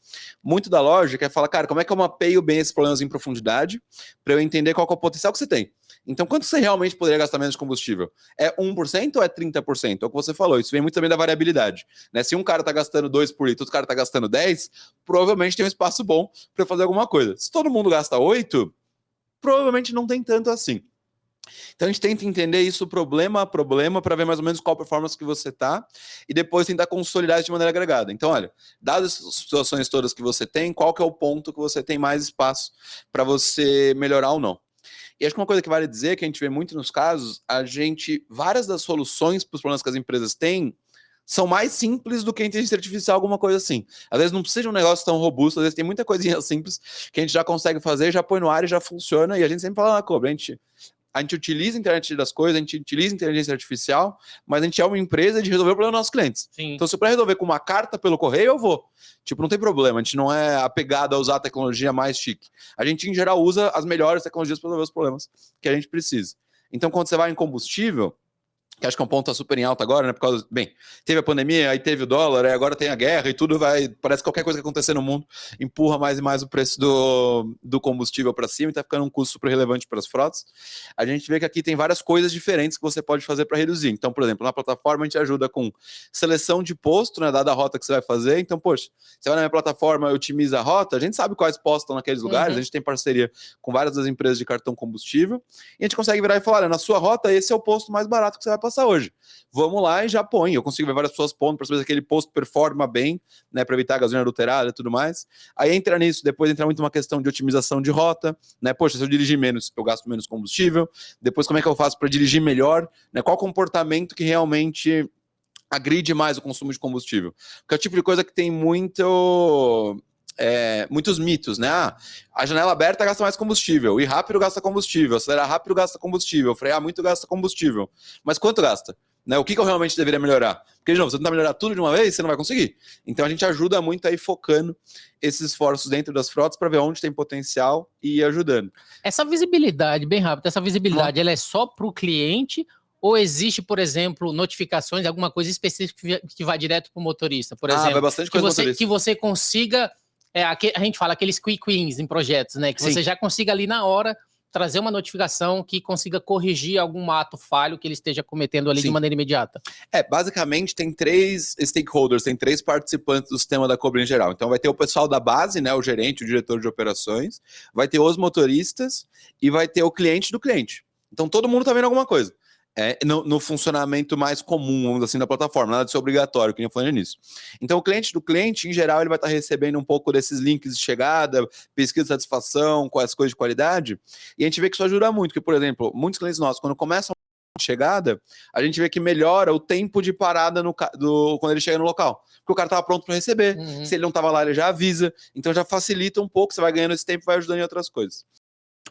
Muito da lógica é falar, cara, como é que eu mapeio bem esses problemas em profundidade para eu entender qual que é o potencial que você tem. Então, quanto você realmente poderia gastar menos de combustível? É 1% ou é 30%? É o que você falou, isso vem muito também da variabilidade, né? Se um cara está gastando 2 por litro, outro cara está gastando 10, provavelmente tem um espaço bom para eu fazer alguma coisa. Se todo mundo gasta 8, provavelmente não tem tanto assim. Então a gente tenta entender isso problema a problema para ver mais ou menos qual performance que você tá e depois tentar consolidar isso de maneira agregada. Então, olha, dadas as situações todas que você tem, qual que é o ponto que você tem mais espaço para você melhorar ou não? E acho que uma coisa que vale dizer, que a gente vê muito nos casos, várias das soluções para os problemas que as empresas têm são mais simples do que a inteligência artificial, alguma coisa assim. Às vezes não precisa de um negócio tão robusto, às vezes tem muita coisinha simples que a gente já consegue fazer, já põe no ar e já funciona, e a gente sempre fala na Cobre, a gente utiliza a internet das coisas, a gente utiliza a inteligência artificial, mas a gente é uma empresa de resolver o problema dos nossos clientes. Sim. Então, se eu puder resolver com uma carta pelo correio, eu vou. Tipo, não tem problema, a gente não é apegado a usar a tecnologia mais chique. A gente, em geral, usa as melhores tecnologias para resolver os problemas que a gente precisa. Então, quando você vai em combustível, que acho que é um ponto super em alta agora, né? Por causa, teve a pandemia, aí teve o dólar, aí agora tem a guerra e tudo parece que qualquer coisa que acontecer no mundo empurra mais e mais o preço do combustível para cima e tá ficando um custo super relevante para as frotas. A gente vê que aqui tem várias coisas diferentes que você pode fazer para reduzir. Então, por exemplo, na plataforma a gente ajuda com seleção de posto, né? Dada a rota que você vai fazer. Então, poxa, você vai na minha plataforma, otimiza a rota, a gente sabe quais postos estão naqueles lugares, a gente tem parceria com várias das empresas de cartão combustível e a gente consegue virar e falar, olha, na sua rota esse é o posto mais barato que você vai passar hoje. Vamos lá e já põe. Eu consigo ver várias pessoas pondo para saber se aquele posto performa bem, né, para evitar a gasolina adulterada e tudo mais. Aí entra nisso, depois entra muito uma questão de otimização de rota, né? Poxa, se eu dirigir menos, eu gasto menos combustível. Depois, como é que eu faço para dirigir melhor? Né? Qual comportamento que realmente agride mais o consumo de combustível? Porque é o tipo de coisa que tem muitos mitos, né? A janela aberta gasta mais combustível, ir rápido gasta combustível, acelerar rápido gasta combustível, frear muito gasta combustível. Mas quanto gasta? Né? O que eu realmente deveria melhorar? Porque, de novo, você tentar melhorar tudo de uma vez, você não vai conseguir. Então a gente ajuda muito a ir focando esses esforços dentro das frotas para ver onde tem potencial e ir ajudando. Essa visibilidade, bem rápido, ela é só para o cliente ou existe, por exemplo, notificações, alguma coisa específica que vai direto para o motorista? Por exemplo, vai bastante coisa que você consiga... a gente fala aqueles quick wins em projetos, né? Que Sim. você já consiga ali na hora trazer uma notificação que consiga corrigir algum ato falho que ele esteja cometendo ali de maneira imediata. Basicamente tem 3 stakeholders, tem 3 participantes do sistema da Cobra em geral. Então vai ter o pessoal da base, né, o gerente, o diretor de operações, vai ter os motoristas e vai ter o cliente do cliente. Então todo mundo tá vendo alguma coisa. No funcionamento mais comum, vamos dizer assim, da plataforma, nada de ser obrigatório, que nem eu falei nisso. Então, o cliente do cliente, em geral, ele vai estar recebendo um pouco desses links de chegada, pesquisa de satisfação, com as coisas de qualidade, e a gente vê que isso ajuda muito, porque, por exemplo, muitos clientes nossos, quando começam a chegada, a gente vê que melhora o tempo de parada quando ele chega no local, porque o cara estava pronto para receber, se ele não estava lá, ele já avisa, então já facilita um pouco, você vai ganhando esse tempo e vai ajudando em outras coisas.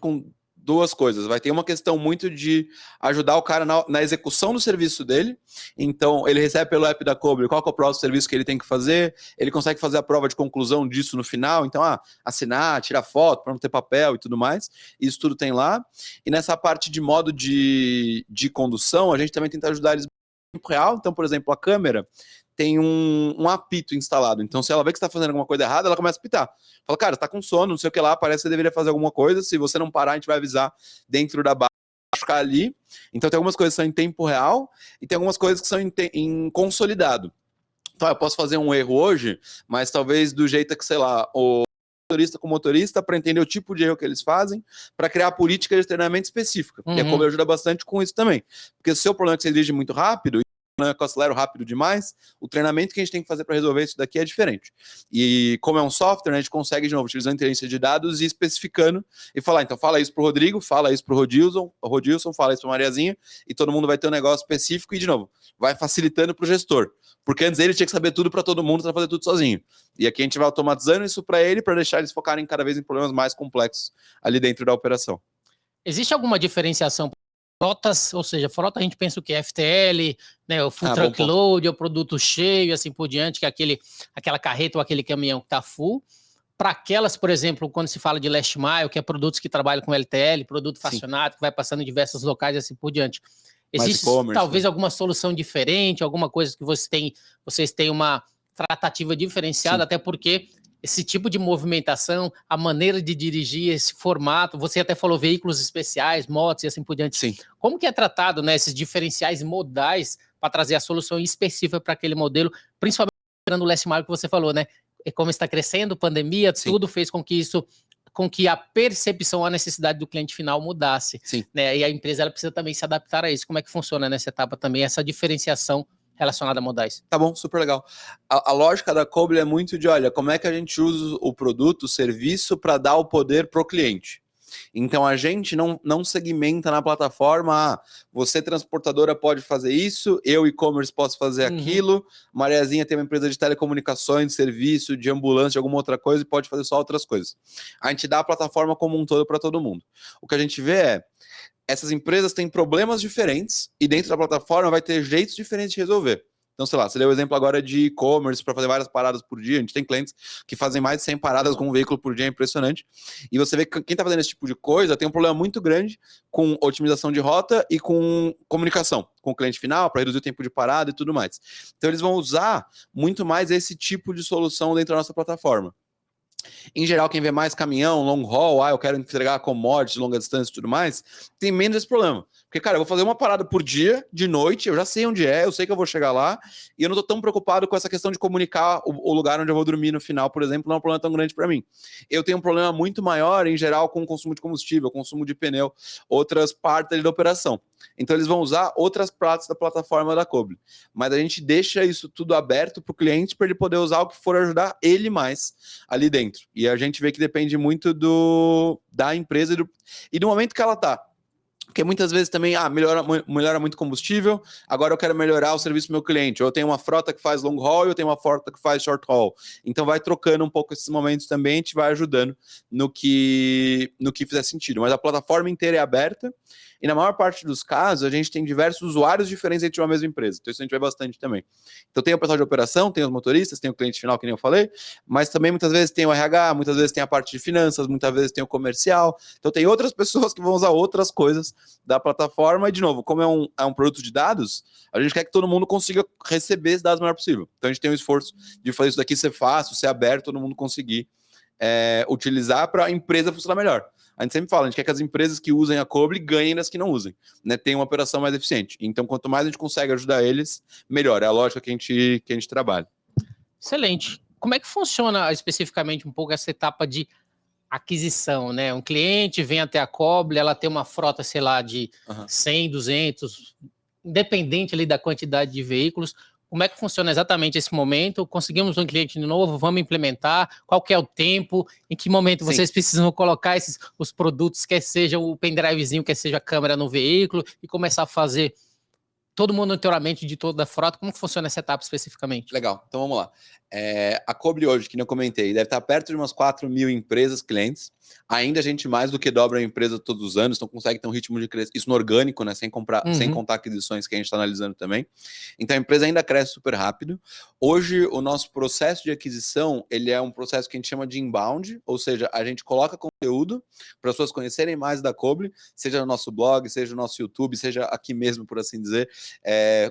Com 2 coisas, vai ter uma questão muito de ajudar o cara na execução do serviço dele, então ele recebe pelo app da Cobra qual que é o próximo serviço que ele tem que fazer, ele consegue fazer a prova de conclusão disso no final, então assinar, tirar foto para não ter papel e tudo mais, isso tudo tem lá, e nessa parte de modo de condução, a gente também tenta ajudar eles em tempo real, então por exemplo a câmera tem um apito instalado. Então, se ela vê que você está fazendo alguma coisa errada, ela começa a apitar. Fala, cara, você está com sono, não sei o que lá, parece que você deveria fazer alguma coisa. Se você não parar, a gente vai avisar dentro da base, ficar ali. Então, tem algumas coisas que são em tempo real e tem algumas coisas que são em consolidado. Então, eu posso fazer um erro hoje, mas talvez do jeito que, sei lá, o motorista com motorista, para entender o tipo de erro que eles fazem, para criar política de treinamento específica. E a Cobra ajuda bastante com isso também. Porque se o seu problema é que você dirige muito rápido, que eu acelero rápido demais, o treinamento que a gente tem que fazer para resolver isso daqui é diferente. E como é um software, né, a gente consegue, de novo, utilizando inteligência de dados e especificando e falar, então fala isso pro Rodrigo, fala isso pro Rodilson, fala isso pra Mariazinha, e todo mundo vai ter um negócio específico e, de novo, vai facilitando pro gestor. Porque antes ele tinha que saber tudo para todo mundo, para fazer tudo sozinho. E aqui a gente vai automatizando isso para ele, para deixar eles focarem cada vez em problemas mais complexos ali dentro da operação. Existe alguma diferenciação? Frotas, ou seja, frota a gente pensa o que é FTL, né, o full truckload, o produto cheio, assim por diante, que é aquela carreta ou aquele caminhão que está full. Para aquelas, por exemplo, quando se fala de last mile, que é produtos que trabalham com LTL, produto fracionado, que vai passando em diversos locais, assim por diante. Existe talvez alguma solução diferente, alguma coisa que vocês têm uma tratativa diferenciada, até porque esse tipo de movimentação, a maneira de dirigir, esse formato, você até falou veículos especiais, motos e assim por diante. Sim. Como que é tratado, né, esses diferenciais modais para trazer a solução específica para aquele modelo, principalmente o last mile que você falou, né? E como está crescendo, pandemia, tudo fez com que a percepção, a necessidade do cliente final mudasse. Né? E a empresa ela precisa também se adaptar a isso. Como é que funciona nessa etapa também, essa diferenciação relacionada a modais? Tá bom, super legal. A lógica da Cobra é muito de, olha, como é que a gente usa o produto, o serviço, para dar o poder pro cliente. Então, a gente não segmenta na plataforma, você transportadora pode fazer isso, eu e-commerce posso fazer aquilo, Mariazinha tem uma empresa de telecomunicações, de serviço, de ambulância, de alguma outra coisa e pode fazer só outras coisas. A gente dá a plataforma como um todo para todo mundo. O que a gente vê é, essas empresas têm problemas diferentes e dentro da plataforma vai ter jeitos diferentes de resolver. Então, sei lá, você deu o exemplo agora de e-commerce para fazer várias paradas por dia. A gente tem clientes que fazem mais de 100 paradas com um veículo por dia, é impressionante. E você vê que quem está fazendo esse tipo de coisa tem um problema muito grande com otimização de rota e com comunicação com o cliente final, para reduzir o tempo de parada e tudo mais. Então, eles vão usar muito mais esse tipo de solução dentro da nossa plataforma. Em geral, quem vê mais caminhão, long haul, eu quero entregar commodities, longa distância e tudo mais, tem menos esse problema. Porque, cara, eu vou fazer uma parada por dia, de noite, eu já sei onde é, eu sei que eu vou chegar lá, e eu não tô tão preocupado com essa questão de comunicar o lugar onde eu vou dormir no final, por exemplo, não é um problema tão grande para mim. Eu tenho um problema muito maior, em geral, com o consumo de combustível, consumo de pneu, outras partes ali da operação. Então, eles vão usar outras partes da plataforma da Cobra. Mas a gente deixa isso tudo aberto para o cliente, para ele poder usar o que for ajudar ele mais ali dentro. E a gente vê que depende muito da empresa e do momento que ela está. Porque muitas vezes também, melhora muito combustível, agora eu quero melhorar o serviço do meu cliente. Ou eu tenho uma frota que faz long haul, eu tenho uma frota que faz short haul. Então vai trocando um pouco esses momentos também, a gente vai ajudando no que fizer sentido. Mas a plataforma inteira é aberta e na maior parte dos casos a gente tem diversos usuários diferentes dentro de uma mesma empresa. Então isso a gente vê bastante também. Então tem o pessoal de operação, tem os motoristas, tem o cliente final, que nem eu falei, mas também muitas vezes tem o RH, muitas vezes tem a parte de finanças, muitas vezes tem o comercial. Então tem outras pessoas que vão usar outras coisas da plataforma, e de novo, como é um produto de dados, a gente quer que todo mundo consiga receber esses dados o melhor possível. Então a gente tem um esforço de fazer isso daqui ser fácil, ser aberto, todo mundo conseguir utilizar para a empresa funcionar melhor. A gente sempre fala, a gente quer que as empresas que usem a Cobly ganhem das que não usem, né? Tenham uma operação mais eficiente. Então, quanto mais a gente consegue ajudar eles, melhor. É a lógica que a gente trabalha. Excelente. Como é que funciona especificamente um pouco essa etapa de aquisição, né? Um cliente vem até a Cobly, ela tem uma frota, sei lá, de 100, 200, independente ali da quantidade de veículos. Como é que funciona exatamente esse momento? Conseguimos um cliente novo, vamos implementar? Qual que é o tempo? Em que momento vocês precisam colocar os produtos, quer seja o pendrivezinho, quer seja a câmera no veículo, e começar a fazer todo o monitoramento de toda a frota? Como que funciona essa etapa especificamente? Legal, então vamos lá. A Cobly hoje, que eu comentei, deve estar perto de umas 4.000 empresas, clientes. Ainda a gente mais do que dobra a empresa todos os anos, então consegue ter um ritmo de crescimento, isso no orgânico, né? Sem contar aquisições que a gente está analisando também. Então a empresa ainda cresce super rápido. Hoje, o nosso processo de aquisição, ele é um processo que a gente chama de inbound, ou seja, a gente coloca conteúdo para as pessoas conhecerem mais da Cobly, seja no nosso blog, seja no nosso YouTube, seja aqui mesmo, por assim dizer,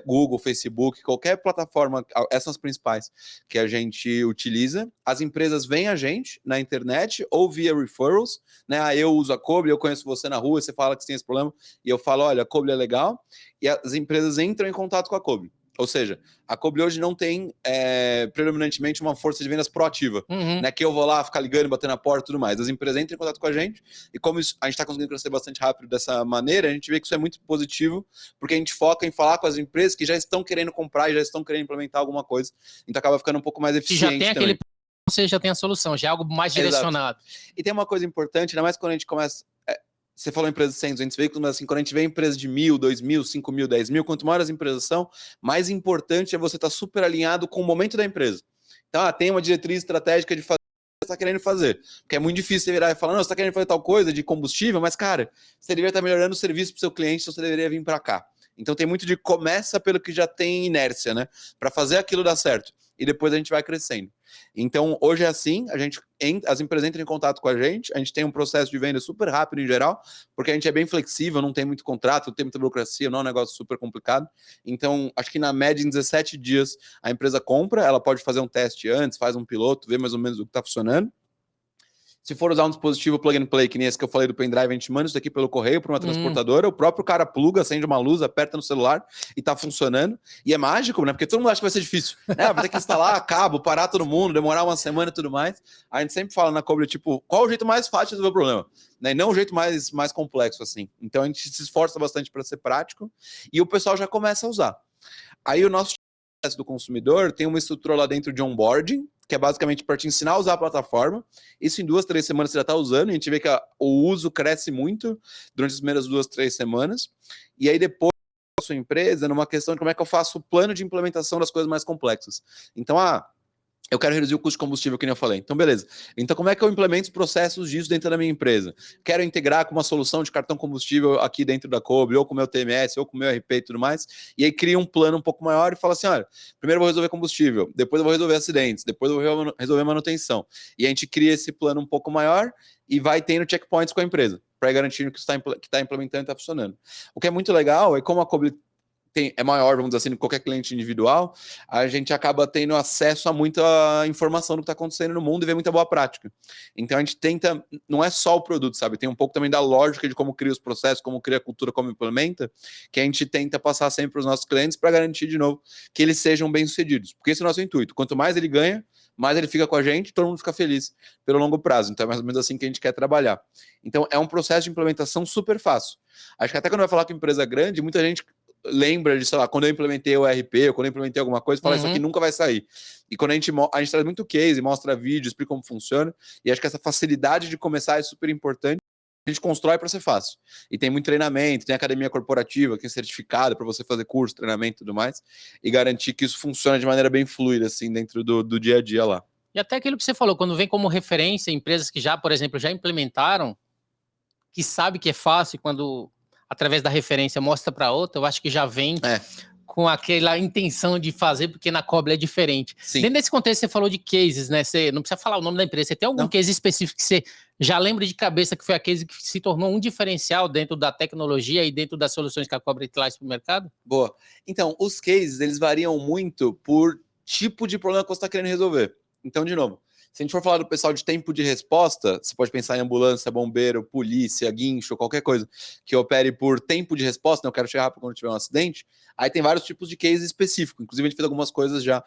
Google, Facebook, qualquer plataforma, essas são as principais que a gente utiliza. As empresas vêm a gente na internet ou via referrals, né? Eu uso a Cobly, eu conheço você na rua, você fala que tem esse problema, e eu falo, olha, a Cobly é legal, e as empresas entram em contato com a Cobly. Ou seja, a Cobly hoje não tem predominantemente uma força de vendas proativa, né? Que eu vou lá ficar ligando, batendo na porta e tudo mais. As empresas entram em contato com a gente, e como a gente está conseguindo crescer bastante rápido dessa maneira, a gente vê que isso é muito positivo, porque a gente foca em falar com as empresas que já estão querendo comprar e já estão querendo implementar alguma coisa. Então acaba ficando um pouco mais eficiente. Já tem aquele, você já tem a solução, já é algo mais direcionado. Exato. E tem uma coisa importante, ainda mais quando a gente começa. Você falou empresa de 100, 200 veículos, mas assim, quando a gente vê empresa de 1.000, 2.000, 5.000, 10.000, quanto maior as empresas são, mais importante é você estar super alinhado com o momento da empresa. Então, tem uma diretriz estratégica de fazer o que você está querendo fazer. Porque é muito difícil você virar e falar, não, você está querendo fazer tal coisa de combustível, mas, cara, você deveria estar melhorando o serviço para o seu cliente, então você deveria vir para cá. Então, tem muito de começa pelo que já tem inércia, né? Para fazer aquilo dar certo. E depois a gente vai crescendo. Então, hoje é assim, as empresas entram em contato com a gente tem um processo de venda super rápido em geral, porque a gente é bem flexível, não tem muito contrato, não tem muita burocracia, não é um negócio super complicado. Então, acho que na média, em 17 dias, a empresa compra, ela pode fazer um teste antes, faz um piloto, ver mais ou menos o que está funcionando. Se for usar um dispositivo plug and play, que nem esse que eu falei do pendrive, a gente manda isso daqui pelo correio para uma transportadora, o próprio cara pluga, acende uma luz, aperta no celular e tá funcionando. E é mágico, né? Porque todo mundo acha que vai ser difícil. Vai ter que instalar cabo, parar todo mundo, demorar uma semana e tudo mais. A gente sempre fala na Cobly, tipo, qual é o jeito mais fácil de resolver o problema? Né? E não o jeito mais complexo, assim. Então a gente se esforça bastante para ser prático e o pessoal já começa a usar. Aí o nosso do consumidor tem uma estrutura lá dentro de onboarding, que é basicamente para te ensinar a usar a plataforma. Isso em 2, 3 semanas você já está usando, e a gente vê que o uso cresce muito durante as primeiras 2, 3 semanas. E aí depois a sua empresa, numa questão de como é que eu faço o plano de implementação das coisas mais complexas. Então, eu quero reduzir o custo de combustível, que nem eu falei. Então, beleza. Então, como é que eu implemento os processos disso dentro da minha empresa? Quero integrar com uma solução de cartão combustível aqui dentro da Cobly, ou com o meu TMS, ou com o meu RP e tudo mais. E aí cria um plano um pouco maior e fala assim, olha, primeiro eu vou resolver combustível, depois eu vou resolver acidentes, depois eu vou resolver manutenção. E a gente cria esse plano um pouco maior e vai tendo checkpoints com a empresa, para garantir que está implementando e está funcionando. O que é muito legal é como a Cobly é maior, vamos dizer assim, do que qualquer cliente individual, a gente acaba tendo acesso a muita informação do que está acontecendo no mundo e vê muita boa prática. Então a gente tenta, não é só o produto, sabe? Tem um pouco também da lógica de como cria os processos, como cria a cultura, como implementa, que a gente tenta passar sempre para os nossos clientes para garantir, de novo, que eles sejam bem-sucedidos. Porque esse é o nosso intuito. Quanto mais ele ganha, mais ele fica com a gente, todo mundo fica feliz pelo longo prazo. Então é mais ou menos assim que a gente quer trabalhar. Então é um processo de implementação super fácil. Acho que até quando vai falar com empresa grande, muita gente lembra de, sei lá, quando eu implementei o RP, ou quando eu implementei alguma coisa, fala, isso aqui nunca vai sair. E quando a gente traz muito case, mostra vídeo, explica como funciona, e acho que essa facilidade de começar é super importante. A gente constrói para ser fácil. E tem muito treinamento, tem academia corporativa, que é certificada para você fazer curso, treinamento e tudo mais, e garantir que isso funciona de maneira bem fluida, assim, dentro do dia a dia lá. E até aquilo que você falou, quando vem como referência empresas que já, por exemplo, já implementaram, que sabe que é fácil, quando através da referência mostra para outra, eu acho que já vem com aquela intenção de fazer, porque na Cobly é diferente. Sim. Dentro desse contexto, você falou de cases, né? Você não precisa falar o nome da empresa, você tem algum case específico que você já lembra de cabeça que foi a case que se tornou um diferencial dentro da tecnologia e dentro das soluções que a Cobly traz para o mercado? Boa. Então, os cases, eles variam muito por tipo de problema que você está querendo resolver. Então, de novo, Se a gente for falar do pessoal de tempo de resposta, você pode pensar em ambulância, bombeiro, polícia, guincho, qualquer coisa que opere por tempo de resposta, né? Eu quero chegar rápido quando tiver um acidente. Aí tem vários tipos de case específico. Inclusive, a gente fez algumas coisas já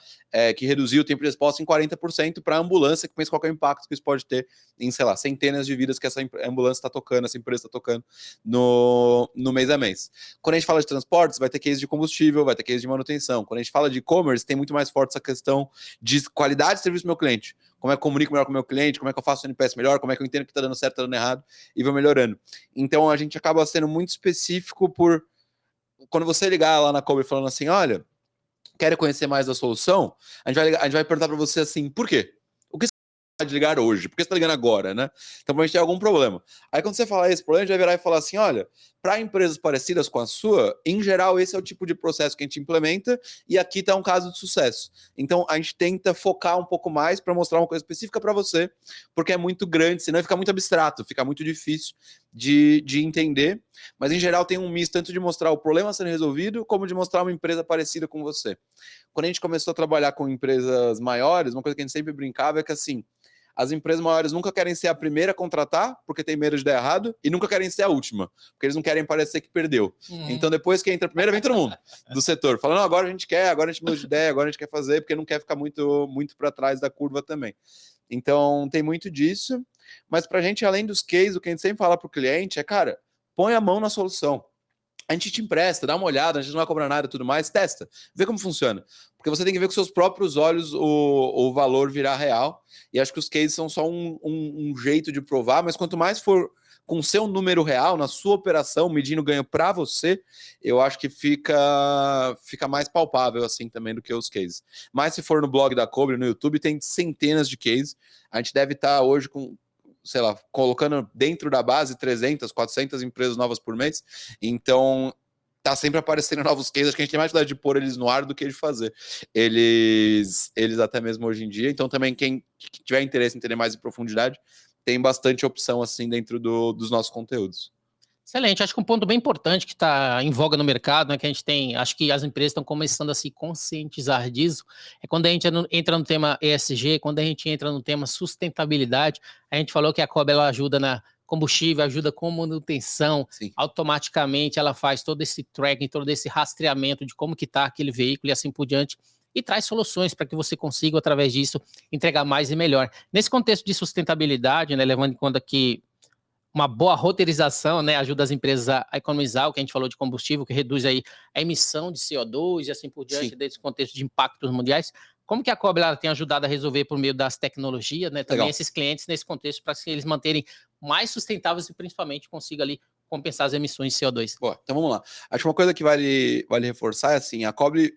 que reduziu o tempo de resposta em 40% para a ambulância, que pensa qual é o impacto que isso pode ter em, sei lá, centenas de vidas que essa ambulância está tocando, essa empresa está tocando no mês a mês. Quando a gente fala de transportes, vai ter case de combustível, vai ter case de manutenção. Quando a gente fala de e-commerce, tem muito mais forte essa questão de qualidade de serviço do meu cliente. Como é que eu comunico melhor com o meu cliente, como é que eu faço o NPS melhor, como é que eu entendo que está dando certo, está dando errado, e vou melhorando. Então, a gente acaba sendo muito específico por... Quando você ligar lá na Cobri falando assim, olha, quero conhecer mais da solução, a gente vai perguntar para você assim, por quê? O que você pode ligar hoje? Por que você está ligando agora, né? Então, provavelmente tem algum problema. Aí, quando você falar esse problema, a gente vai virar e falar assim, olha, para empresas parecidas com a sua, em geral, esse é o tipo de processo que a gente implementa e aqui está um caso de sucesso. Então, a gente tenta focar um pouco mais para mostrar uma coisa específica para você, porque é muito grande, senão fica muito abstrato, fica muito difícil de entender. Mas, em geral, tem um misto tanto de mostrar o problema sendo resolvido, como de mostrar uma empresa parecida com você. Quando a gente começou a trabalhar com empresas maiores, uma coisa que a gente sempre brincava é que, assim, as empresas maiores nunca querem ser a primeira a contratar, porque tem medo de dar errado, e nunca querem ser a última, porque eles não querem parecer que perdeu. Então, depois que entra a primeira, vem todo mundo do setor, falando, agora a gente quer, agora a gente muda de ideia, agora a gente quer fazer, porque não quer ficar muito, muito para trás da curva também. Então, tem muito disso, mas para a gente, além dos cases, o que a gente sempre fala para o cliente é, cara, põe a mão na solução. A gente te empresta, dá uma olhada, a gente não vai cobrar nada e tudo mais, testa, vê como funciona. Porque você tem que ver com seus próprios olhos o valor virar real. E acho que os cases são só um jeito de provar, mas quanto mais for com o seu número real, na sua operação, medindo ganho para você, eu acho que fica mais palpável assim também do que os cases. Mas se for no blog da Cobri, no YouTube, tem centenas de cases. A gente deve estar hoje com, sei lá, colocando dentro da base 300, 400 empresas novas por mês, então tá sempre aparecendo novos cases, acho que a gente tem mais dificuldade de pôr eles no ar do que de fazer eles até mesmo hoje em dia, então também quem tiver interesse em entender mais em profundidade, tem bastante opção assim dentro dos nossos conteúdos. Excelente, acho que um ponto bem importante que está em voga no mercado, né, que a gente tem, acho que as empresas estão começando a se conscientizar disso, é quando a gente entra no tema ESG, quando a gente entra no tema sustentabilidade, a gente falou que a Cobri ela ajuda na combustível, ajuda com manutenção, sim, automaticamente ela faz todo esse tracking, todo esse rastreamento de como que está aquele veículo e assim por diante, e traz soluções para que você consiga, através disso, entregar mais e melhor. Nesse contexto de sustentabilidade, né, levando em conta que uma boa roteirização, né, ajuda as empresas a economizar, o que a gente falou de combustível, que reduz aí a emissão de CO2 e assim por diante, sim, desse contexto de impactos mundiais. Como que a Cobri tem ajudado a resolver por meio das tecnologias, né, também esses clientes nesse contexto, para que eles manterem mais sustentáveis e principalmente consigam ali compensar as emissões de CO2? Boa, então vamos lá. Acho que uma coisa que vale reforçar é assim, a Cobri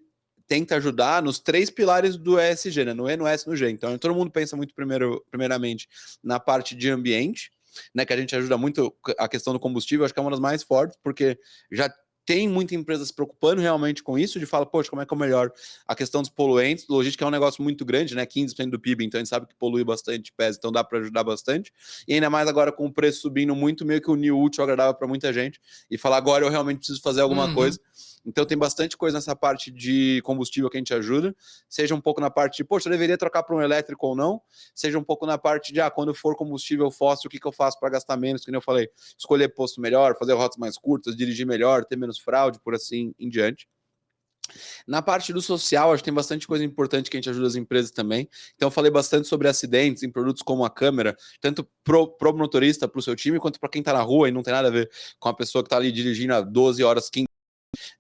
tenta ajudar nos 3 pilares do ESG, né, no E, no S, no G. Então, todo mundo pensa muito primeiramente na parte de ambiente, né, que a gente ajuda muito a questão do combustível, acho que é uma das mais fortes, porque já tem muita empresa se preocupando realmente com isso, de falar, poxa, como é que eu melhoro a questão dos poluentes, logística é um negócio muito grande, né, 15% do PIB, então a gente sabe que polui bastante, pesa, então dá para ajudar bastante, e ainda mais agora com o preço subindo muito, meio que unir o útil ao agradável para muita gente, e falar, agora eu realmente preciso fazer alguma coisa. Então tem bastante coisa nessa parte de combustível que a gente ajuda, seja um pouco na parte de, poxa, eu deveria trocar para um elétrico ou não, seja um pouco na parte de, quando for combustível fóssil, o que eu faço para gastar menos, que nem eu falei, escolher posto melhor, fazer rotas mais curtas, dirigir melhor, ter menos fraude, por assim em diante. Na parte do social, acho que tem bastante coisa importante que a gente ajuda as empresas também. Então eu falei bastante sobre acidentes em produtos como a câmera, tanto pro motorista, pro seu time, quanto para quem tá na rua e não tem nada a ver com a pessoa que tá ali dirigindo há 12 horas, 15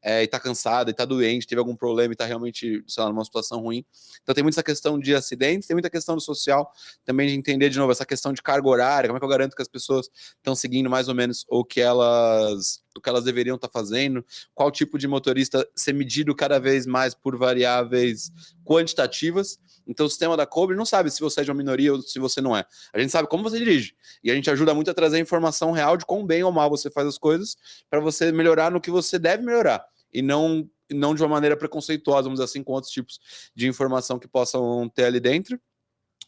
e tá cansada, e tá doente, teve algum problema e tá realmente, sei lá, numa situação ruim. Então tem muita questão de acidentes, tem muita questão do social, também de entender de novo essa questão de carga horária, como é que eu garanto que as pessoas estão seguindo mais ou menos o que elas deveriam estar fazendo, qual tipo de motorista ser medido cada vez mais por variáveis quantitativas. Então o sistema da Cobri não sabe se você é de uma minoria ou se você não é. A gente sabe como você dirige. E a gente ajuda muito a trazer informação real de quão bem ou mal você faz as coisas para você melhorar no que você deve melhorar. E não de uma maneira preconceituosa, vamos dizer assim, com outros tipos de informação que possam ter ali dentro.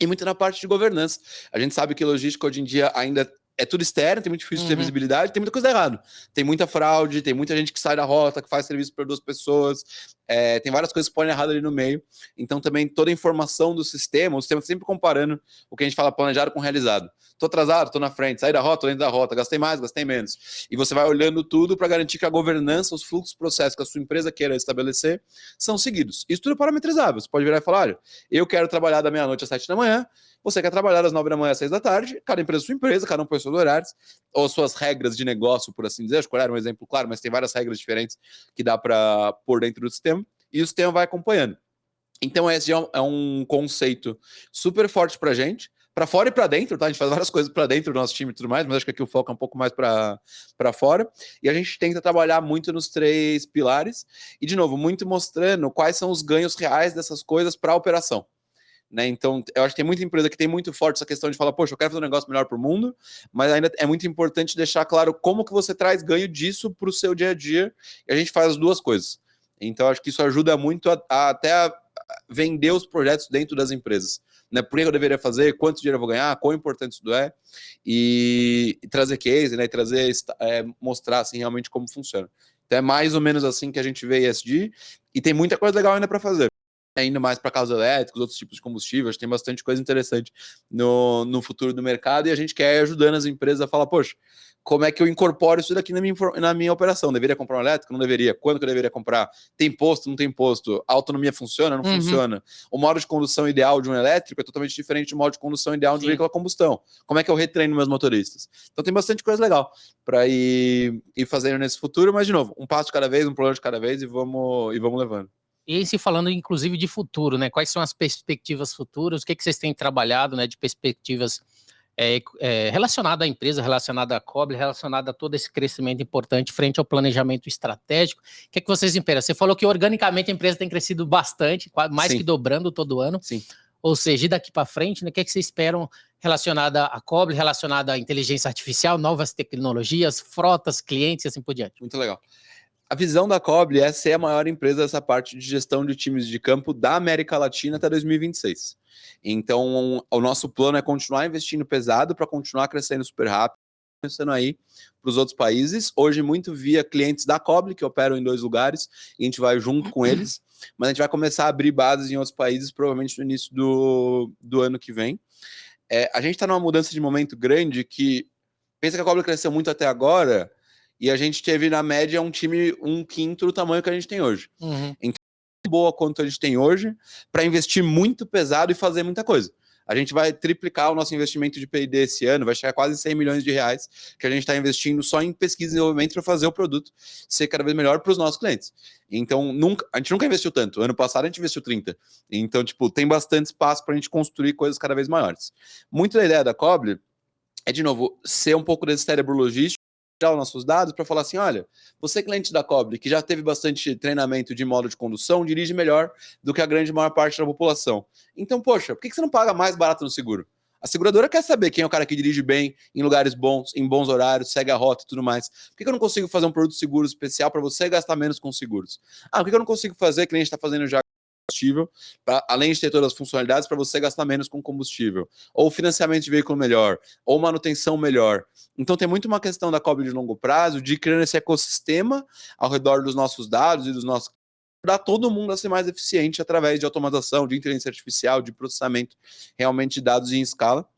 E muito na parte de governança. A gente sabe que logística hoje em dia ainda é tudo externo, tem muito difícil de ter visibilidade, tem muita coisa errada. Tem muita fraude, tem muita gente que sai da rota, que faz serviço para 2 pessoas, tem várias coisas que podem errar ali no meio. Então, também toda a informação do sistema, o sistema sempre comparando o que a gente fala planejado com realizado. Tô atrasado, tô na frente, saí da rota, tô dentro da rota, gastei mais, gastei menos. E você vai olhando tudo para garantir que a governança, os fluxos, processos que a sua empresa queira estabelecer são seguidos. Isso tudo é parametrizável. Você pode virar e falar, olha, eu quero trabalhar da meia-noite às 7 da manhã, você quer trabalhar das 9 da manhã às 6 da tarde, cada empresa é sua empresa, cada um põe seus horários, ou suas regras de negócio, por assim dizer. Acho que olhar um exemplo claro, mas tem várias regras diferentes que dá para pôr dentro do sistema. E o sistema vai acompanhando. Então, esse é um conceito super forte para a gente, para fora e para dentro, tá? A gente faz várias coisas para dentro do nosso time e tudo mais, mas acho que aqui o foco é um pouco mais para fora. E a gente tenta trabalhar muito nos 3 pilares. E, de novo, muito mostrando quais são os ganhos reais dessas coisas para a operação. Né? Então, eu acho que tem muita empresa que tem muito forte essa questão de falar, poxa, eu quero fazer um negócio melhor para o mundo, mas ainda é muito importante deixar claro como que você traz ganho disso para o seu dia a dia. E a gente faz as duas coisas. Então, acho que isso ajuda muito a vender os projetos dentro das empresas. Né? Por que eu deveria fazer, quanto dinheiro eu vou ganhar, quão importante isso é, e trazer case, né? E mostrar assim, realmente como funciona. Então, é mais ou menos assim que a gente vê ESG, e tem muita coisa legal ainda para fazer. Indo mais para carros elétricos, outros tipos de combustíveis, tem bastante coisa interessante no futuro do mercado, e a gente quer ir ajudando as empresas a falar, poxa, como é que eu incorporo isso daqui na minha operação? Deveria comprar um elétrico? Não deveria. Quando que eu deveria comprar? Tem imposto? Não tem imposto? A autonomia funciona? Não funciona? O modo de condução ideal de um elétrico é totalmente diferente do modo de condução ideal de um veículo a combustão. Como é que eu retreino meus motoristas? Então tem bastante coisa legal para ir fazendo nesse futuro, mas de novo, um passo de cada vez, um problema de cada vez, e vamos levando. E se falando, inclusive, de futuro, né? Quais são as perspectivas futuras? O que vocês têm trabalhado, né, de perspectivas relacionada à empresa, relacionada à Coble, relacionada a todo esse crescimento importante frente ao planejamento estratégico? O que vocês esperam? Você falou que organicamente a empresa tem crescido bastante, mais que dobrando todo ano. Sim. Ou seja, daqui para frente, né, o que vocês esperam relacionada à Coble, relacionada à inteligência artificial, novas tecnologias, frotas, clientes e assim por diante? Muito legal. A visão da Coble é ser a maior empresa dessa parte de gestão de times de campo da América Latina até 2026. Então, o nosso plano é continuar investindo pesado para continuar crescendo super rápido, pensando aí para os outros países. Hoje, muito via clientes da Coble, que operam em 2 lugares, e a gente vai junto com eles, mas a gente vai começar a abrir bases em outros países, provavelmente no início do ano que vem. A gente está numa mudança de momento grande que, pensa que a Coble cresceu muito até agora, e a gente teve, na média, um time 1/5 do tamanho que a gente tem hoje. Então, boa quanto a gente tem hoje, para investir muito pesado e fazer muita coisa. A gente vai triplicar o nosso investimento de P&D esse ano, vai chegar a quase 100 milhões de reais, que a gente está investindo só em pesquisa e desenvolvimento para fazer o produto ser cada vez melhor para os nossos clientes. Então, a gente nunca investiu tanto. Ano passado a gente investiu 30. Então, tem bastante espaço para a gente construir coisas cada vez maiores. Muito da ideia da Coble é, de novo, ser um pouco desse cérebro logístico, os nossos dados para falar assim, olha, você cliente da Coble que já teve bastante treinamento de modo de condução, dirige melhor do que a grande maior parte da população. Então, poxa, por que você não paga mais barato no seguro? A seguradora quer saber quem é o cara que dirige bem, em lugares bons, em bons horários, segue a rota e tudo mais. Por que eu não consigo fazer um produto seguro especial para você gastar menos com seguros? Por que eu não consigo fazer, que nem a gente está fazendo já, combustível, além de ter todas as funcionalidades, para você gastar menos com combustível, ou financiamento de veículo melhor, ou manutenção melhor. Então tem muito uma questão da Coble de longo prazo, de criar esse ecossistema ao redor dos nossos dados e dos nossos, para todo mundo a ser mais eficiente através de automatização, de inteligência artificial, de processamento realmente de dados em escala.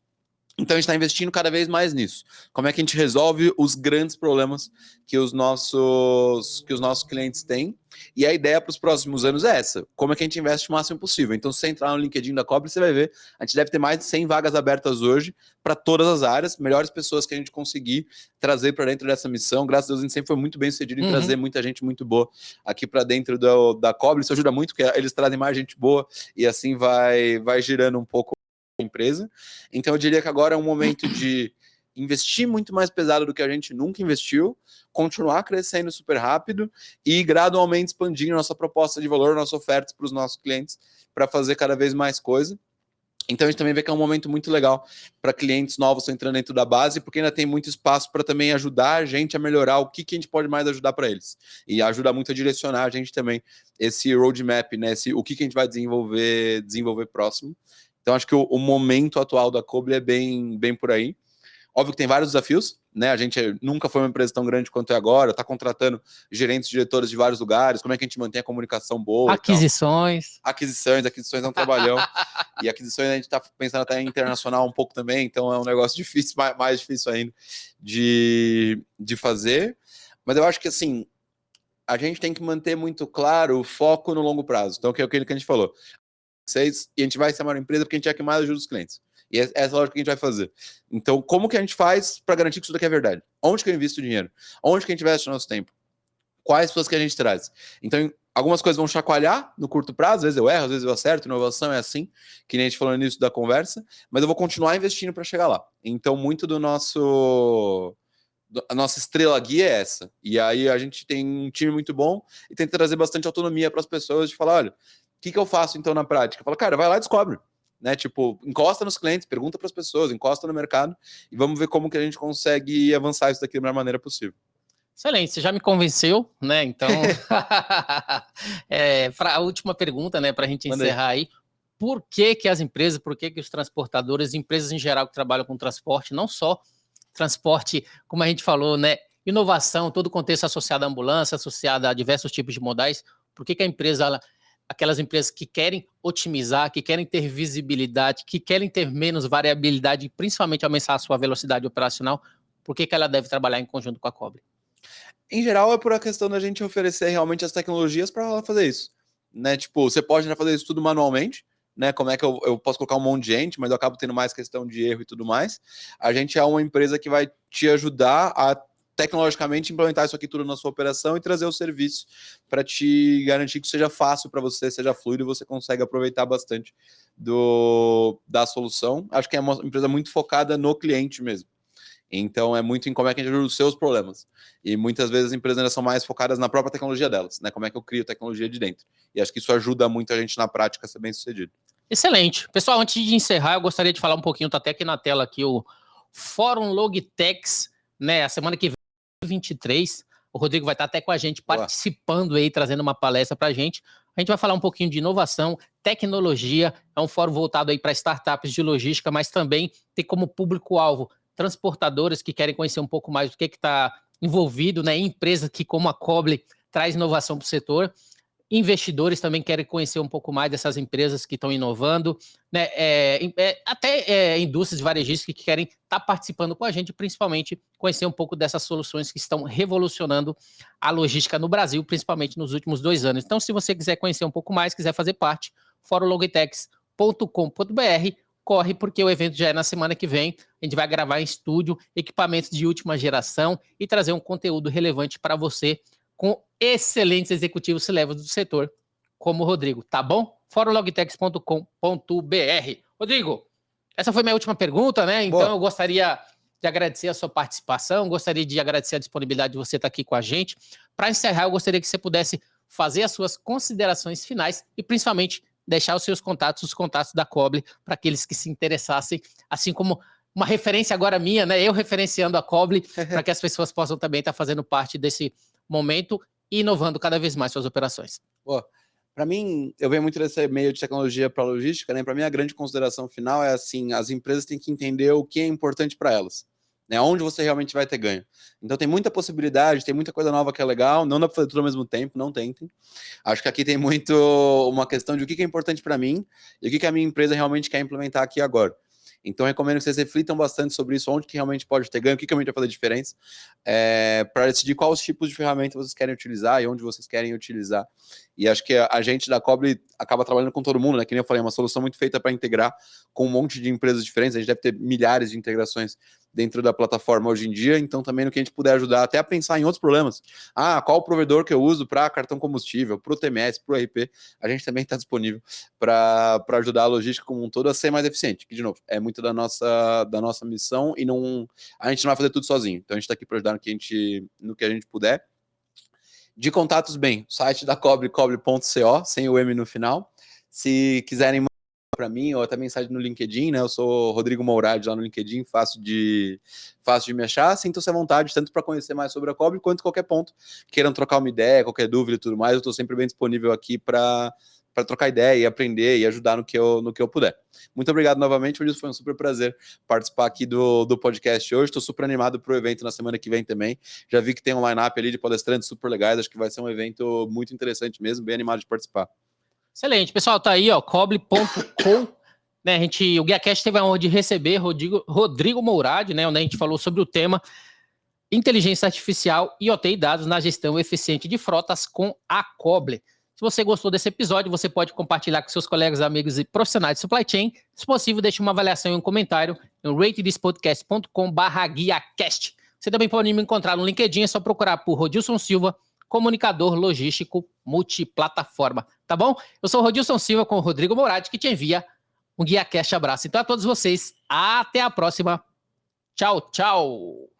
Então a gente está investindo cada vez mais nisso. Como é que a gente resolve os grandes problemas que os nossos clientes têm? E a ideia para os próximos anos é essa. Como é que a gente investe o máximo possível? Então, se você entrar no LinkedIn da Coble, você vai ver, a gente deve ter mais de 100 vagas abertas hoje para todas as áreas, melhores pessoas que a gente conseguir trazer para dentro dessa missão. Graças a Deus, a gente sempre foi muito bem sucedido em trazer muita gente muito boa aqui para dentro da Coble. Isso ajuda muito, porque eles trazem mais gente boa e assim vai girando um pouco empresa. Então eu diria que agora é um momento de investir muito mais pesado do que a gente nunca investiu, continuar crescendo super rápido e gradualmente expandindo nossa proposta de valor, nossas ofertas para os nossos clientes, para fazer cada vez mais coisa. Então a gente também vê que é um momento muito legal para clientes novos que estão entrando dentro da base, porque ainda tem muito espaço para também ajudar a gente a melhorar o que a gente pode mais ajudar para eles. E ajuda muito a direcionar a gente também esse roadmap, né? O que a gente vai desenvolver próximo. Então, acho que o momento atual da Coble é bem por aí. Óbvio que tem vários desafios, né? A gente nunca foi uma empresa tão grande quanto é agora, está contratando gerentes, diretores de vários lugares, como é que a gente mantém a comunicação boa? Aquisições. Aquisições é um trabalhão. E aquisições a gente está pensando até em internacional um pouco também, então é um negócio difícil, mais difícil ainda de fazer. Mas eu acho que, assim, a gente tem que manter muito claro o foco no longo prazo. Então, que é aquilo que a gente falou. E a gente vai ser a maior empresa porque a gente é a que mais ajuda os clientes. E essa é a lógica que a gente vai fazer. Então, como que a gente faz para garantir que isso daqui é verdade? Onde que eu invisto o dinheiro? Onde que a gente investe o nosso tempo? Quais pessoas que a gente traz? Então, algumas coisas vão chacoalhar no curto prazo, às vezes eu erro, às vezes eu acerto, inovação é assim, que nem a gente falou no início da conversa, mas eu vou continuar investindo para chegar lá. Então, muito a nossa estrela guia é essa. E aí a gente tem um time muito bom e tenta trazer bastante autonomia para as pessoas de falar, olha, o que eu faço então na prática? Fala, cara, vai lá e descobre. Né? Tipo, encosta nos clientes, pergunta para as pessoas, encosta no mercado e vamos ver como que a gente consegue avançar isso daqui da melhor maneira possível. Excelente, você já me convenceu, né? Então, para a última pergunta, né, para a gente encerrar aí, por que as empresas, por que os transportadores, empresas em geral que trabalham com transporte, não só transporte, como a gente falou, né, inovação, todo o contexto associado à ambulância, associado a diversos tipos de modais, por que a empresa, aquelas empresas que querem otimizar, que querem ter visibilidade, que querem ter menos variabilidade, principalmente aumentar a sua velocidade operacional, por que ela deve trabalhar em conjunto com a Cobre? Em geral, é por a questão da gente oferecer realmente as tecnologias para ela fazer isso. Né? Tipo, você pode já fazer isso tudo manualmente, né? Como é que eu posso colocar um monte de gente, mas eu acabo tendo mais questão de erro e tudo mais. A gente é uma empresa que vai te ajudar a tecnologicamente implementar isso aqui tudo na sua operação e trazer o serviço para te garantir que seja fácil para você, seja fluido e você consegue aproveitar bastante da solução. Acho que é uma empresa muito focada no cliente mesmo. Então é muito em como é que a gente ajuda os seus problemas. E muitas vezes as empresas ainda são mais focadas na própria tecnologia delas, né? Como é que eu crio tecnologia de dentro. E acho que isso ajuda muito a gente na prática a ser bem sucedido. Excelente. Pessoal, antes de encerrar, eu gostaria de falar um pouquinho, tá até aqui na tela aqui, o Fórum Logitechs, né? A semana que vem, 23, o Rodrigo vai estar até com a gente participando aí, trazendo uma palestra para a gente. A gente vai falar um pouquinho de inovação, tecnologia, é um fórum voltado aí para startups de logística, mas também tem como público-alvo transportadores que querem conhecer um pouco mais do que está envolvido, né? Empresas que, como a Coble, traz inovação para o setor. Investidores também querem conhecer um pouco mais dessas empresas que estão inovando, né? Até indústrias varejistas que querem estar participando com a gente, principalmente conhecer um pouco dessas soluções que estão revolucionando a logística no Brasil, principalmente nos últimos 2 anos. Então, se você quiser conhecer um pouco mais, quiser fazer parte, forumlogitechs.com.br, corre, porque o evento já é na semana que vem. A gente vai gravar em estúdio, equipamentos de última geração e trazer um conteúdo relevante para você, com excelentes executivos C-levels do setor, como o Rodrigo, tá bom? forumlogitechs.com.br. Rodrigo, essa foi minha última pergunta, né? Então eu gostaria de agradecer a sua participação, gostaria de agradecer a disponibilidade de você estar aqui com a gente. Para encerrar, eu gostaria que você pudesse fazer as suas considerações finais e, principalmente, deixar os seus contatos, os contatos da Coble, para aqueles que se interessassem, assim como uma referência agora minha, né? Eu referenciando a Coble, para que as pessoas possam também estar fazendo parte desse momento e inovando cada vez mais suas operações. Para mim, eu venho muito desse meio de tecnologia para logística, né? Para mim, a grande consideração final é assim: as empresas têm que entender o que é importante para elas, né? Onde você realmente vai ter ganho. Então, tem muita possibilidade, tem muita coisa nova que é legal. Não dá para fazer tudo ao mesmo tempo, não tentem. Acho que aqui tem muito uma questão de o que é importante para mim e o que a minha empresa realmente quer implementar aqui agora. Então, recomendo que vocês reflitam bastante sobre isso, onde que realmente pode ter ganho, o que realmente vai fazer diferença, para decidir quais tipos de ferramentas vocês querem utilizar e onde vocês querem utilizar. E acho que a gente da Coble acaba trabalhando com todo mundo, né? Que nem eu falei, é uma solução muito feita para integrar com um monte de empresas diferentes. A gente deve ter milhares de integrações dentro da plataforma hoje em dia, então também no que a gente puder ajudar até a pensar em outros problemas. Qual o provedor que eu uso para cartão combustível, para o TMS, para o RP, a gente também está disponível para ajudar a logística como um todo a ser mais eficiente, que de novo, é muito da nossa missão e a gente não vai fazer tudo sozinho, então a gente está aqui para ajudar no que a gente puder. De contatos, bem, site da Coble, coble.co, sem o M no final. Se quiserem mandar para mim, ou até mensagem no LinkedIn, né? Eu sou Rodrigo Mourad lá no LinkedIn, fácil de me achar. Sintam-se à vontade, tanto para conhecer mais sobre a Coble, quanto qualquer ponto. Queiram trocar uma ideia, qualquer dúvida e tudo mais, eu estou sempre bem disponível aqui para trocar ideia e aprender e ajudar no que eu puder. Muito obrigado novamente, Wilson, foi um super prazer participar aqui do podcast hoje. Estou super animado para o evento na semana que vem também. Já vi que tem um line-up ali de palestrantes super legais, acho que vai ser um evento muito interessante mesmo, bem animado de participar. Excelente, pessoal, tá aí, ó, coble.com, né, o GuiaCast teve a honra de receber Rodrigo Mourad, né, onde a gente falou sobre o tema Inteligência Artificial, IoT e Dados na Gestão Eficiente de Frotas com a Coble. Se você gostou desse episódio, você pode compartilhar com seus colegas, amigos e profissionais de supply chain. Se possível, deixe uma avaliação e um comentário no ratethispodcast.com/guiacast. Você também pode me encontrar no LinkedIn, é só procurar por Rodilson Silva, comunicador logístico multiplataforma, tá bom? Eu sou o Rodilson Silva com o Rodrigo Mourad, que te envia um GuiaCast abraço. Então a todos vocês, até a próxima. Tchau, tchau.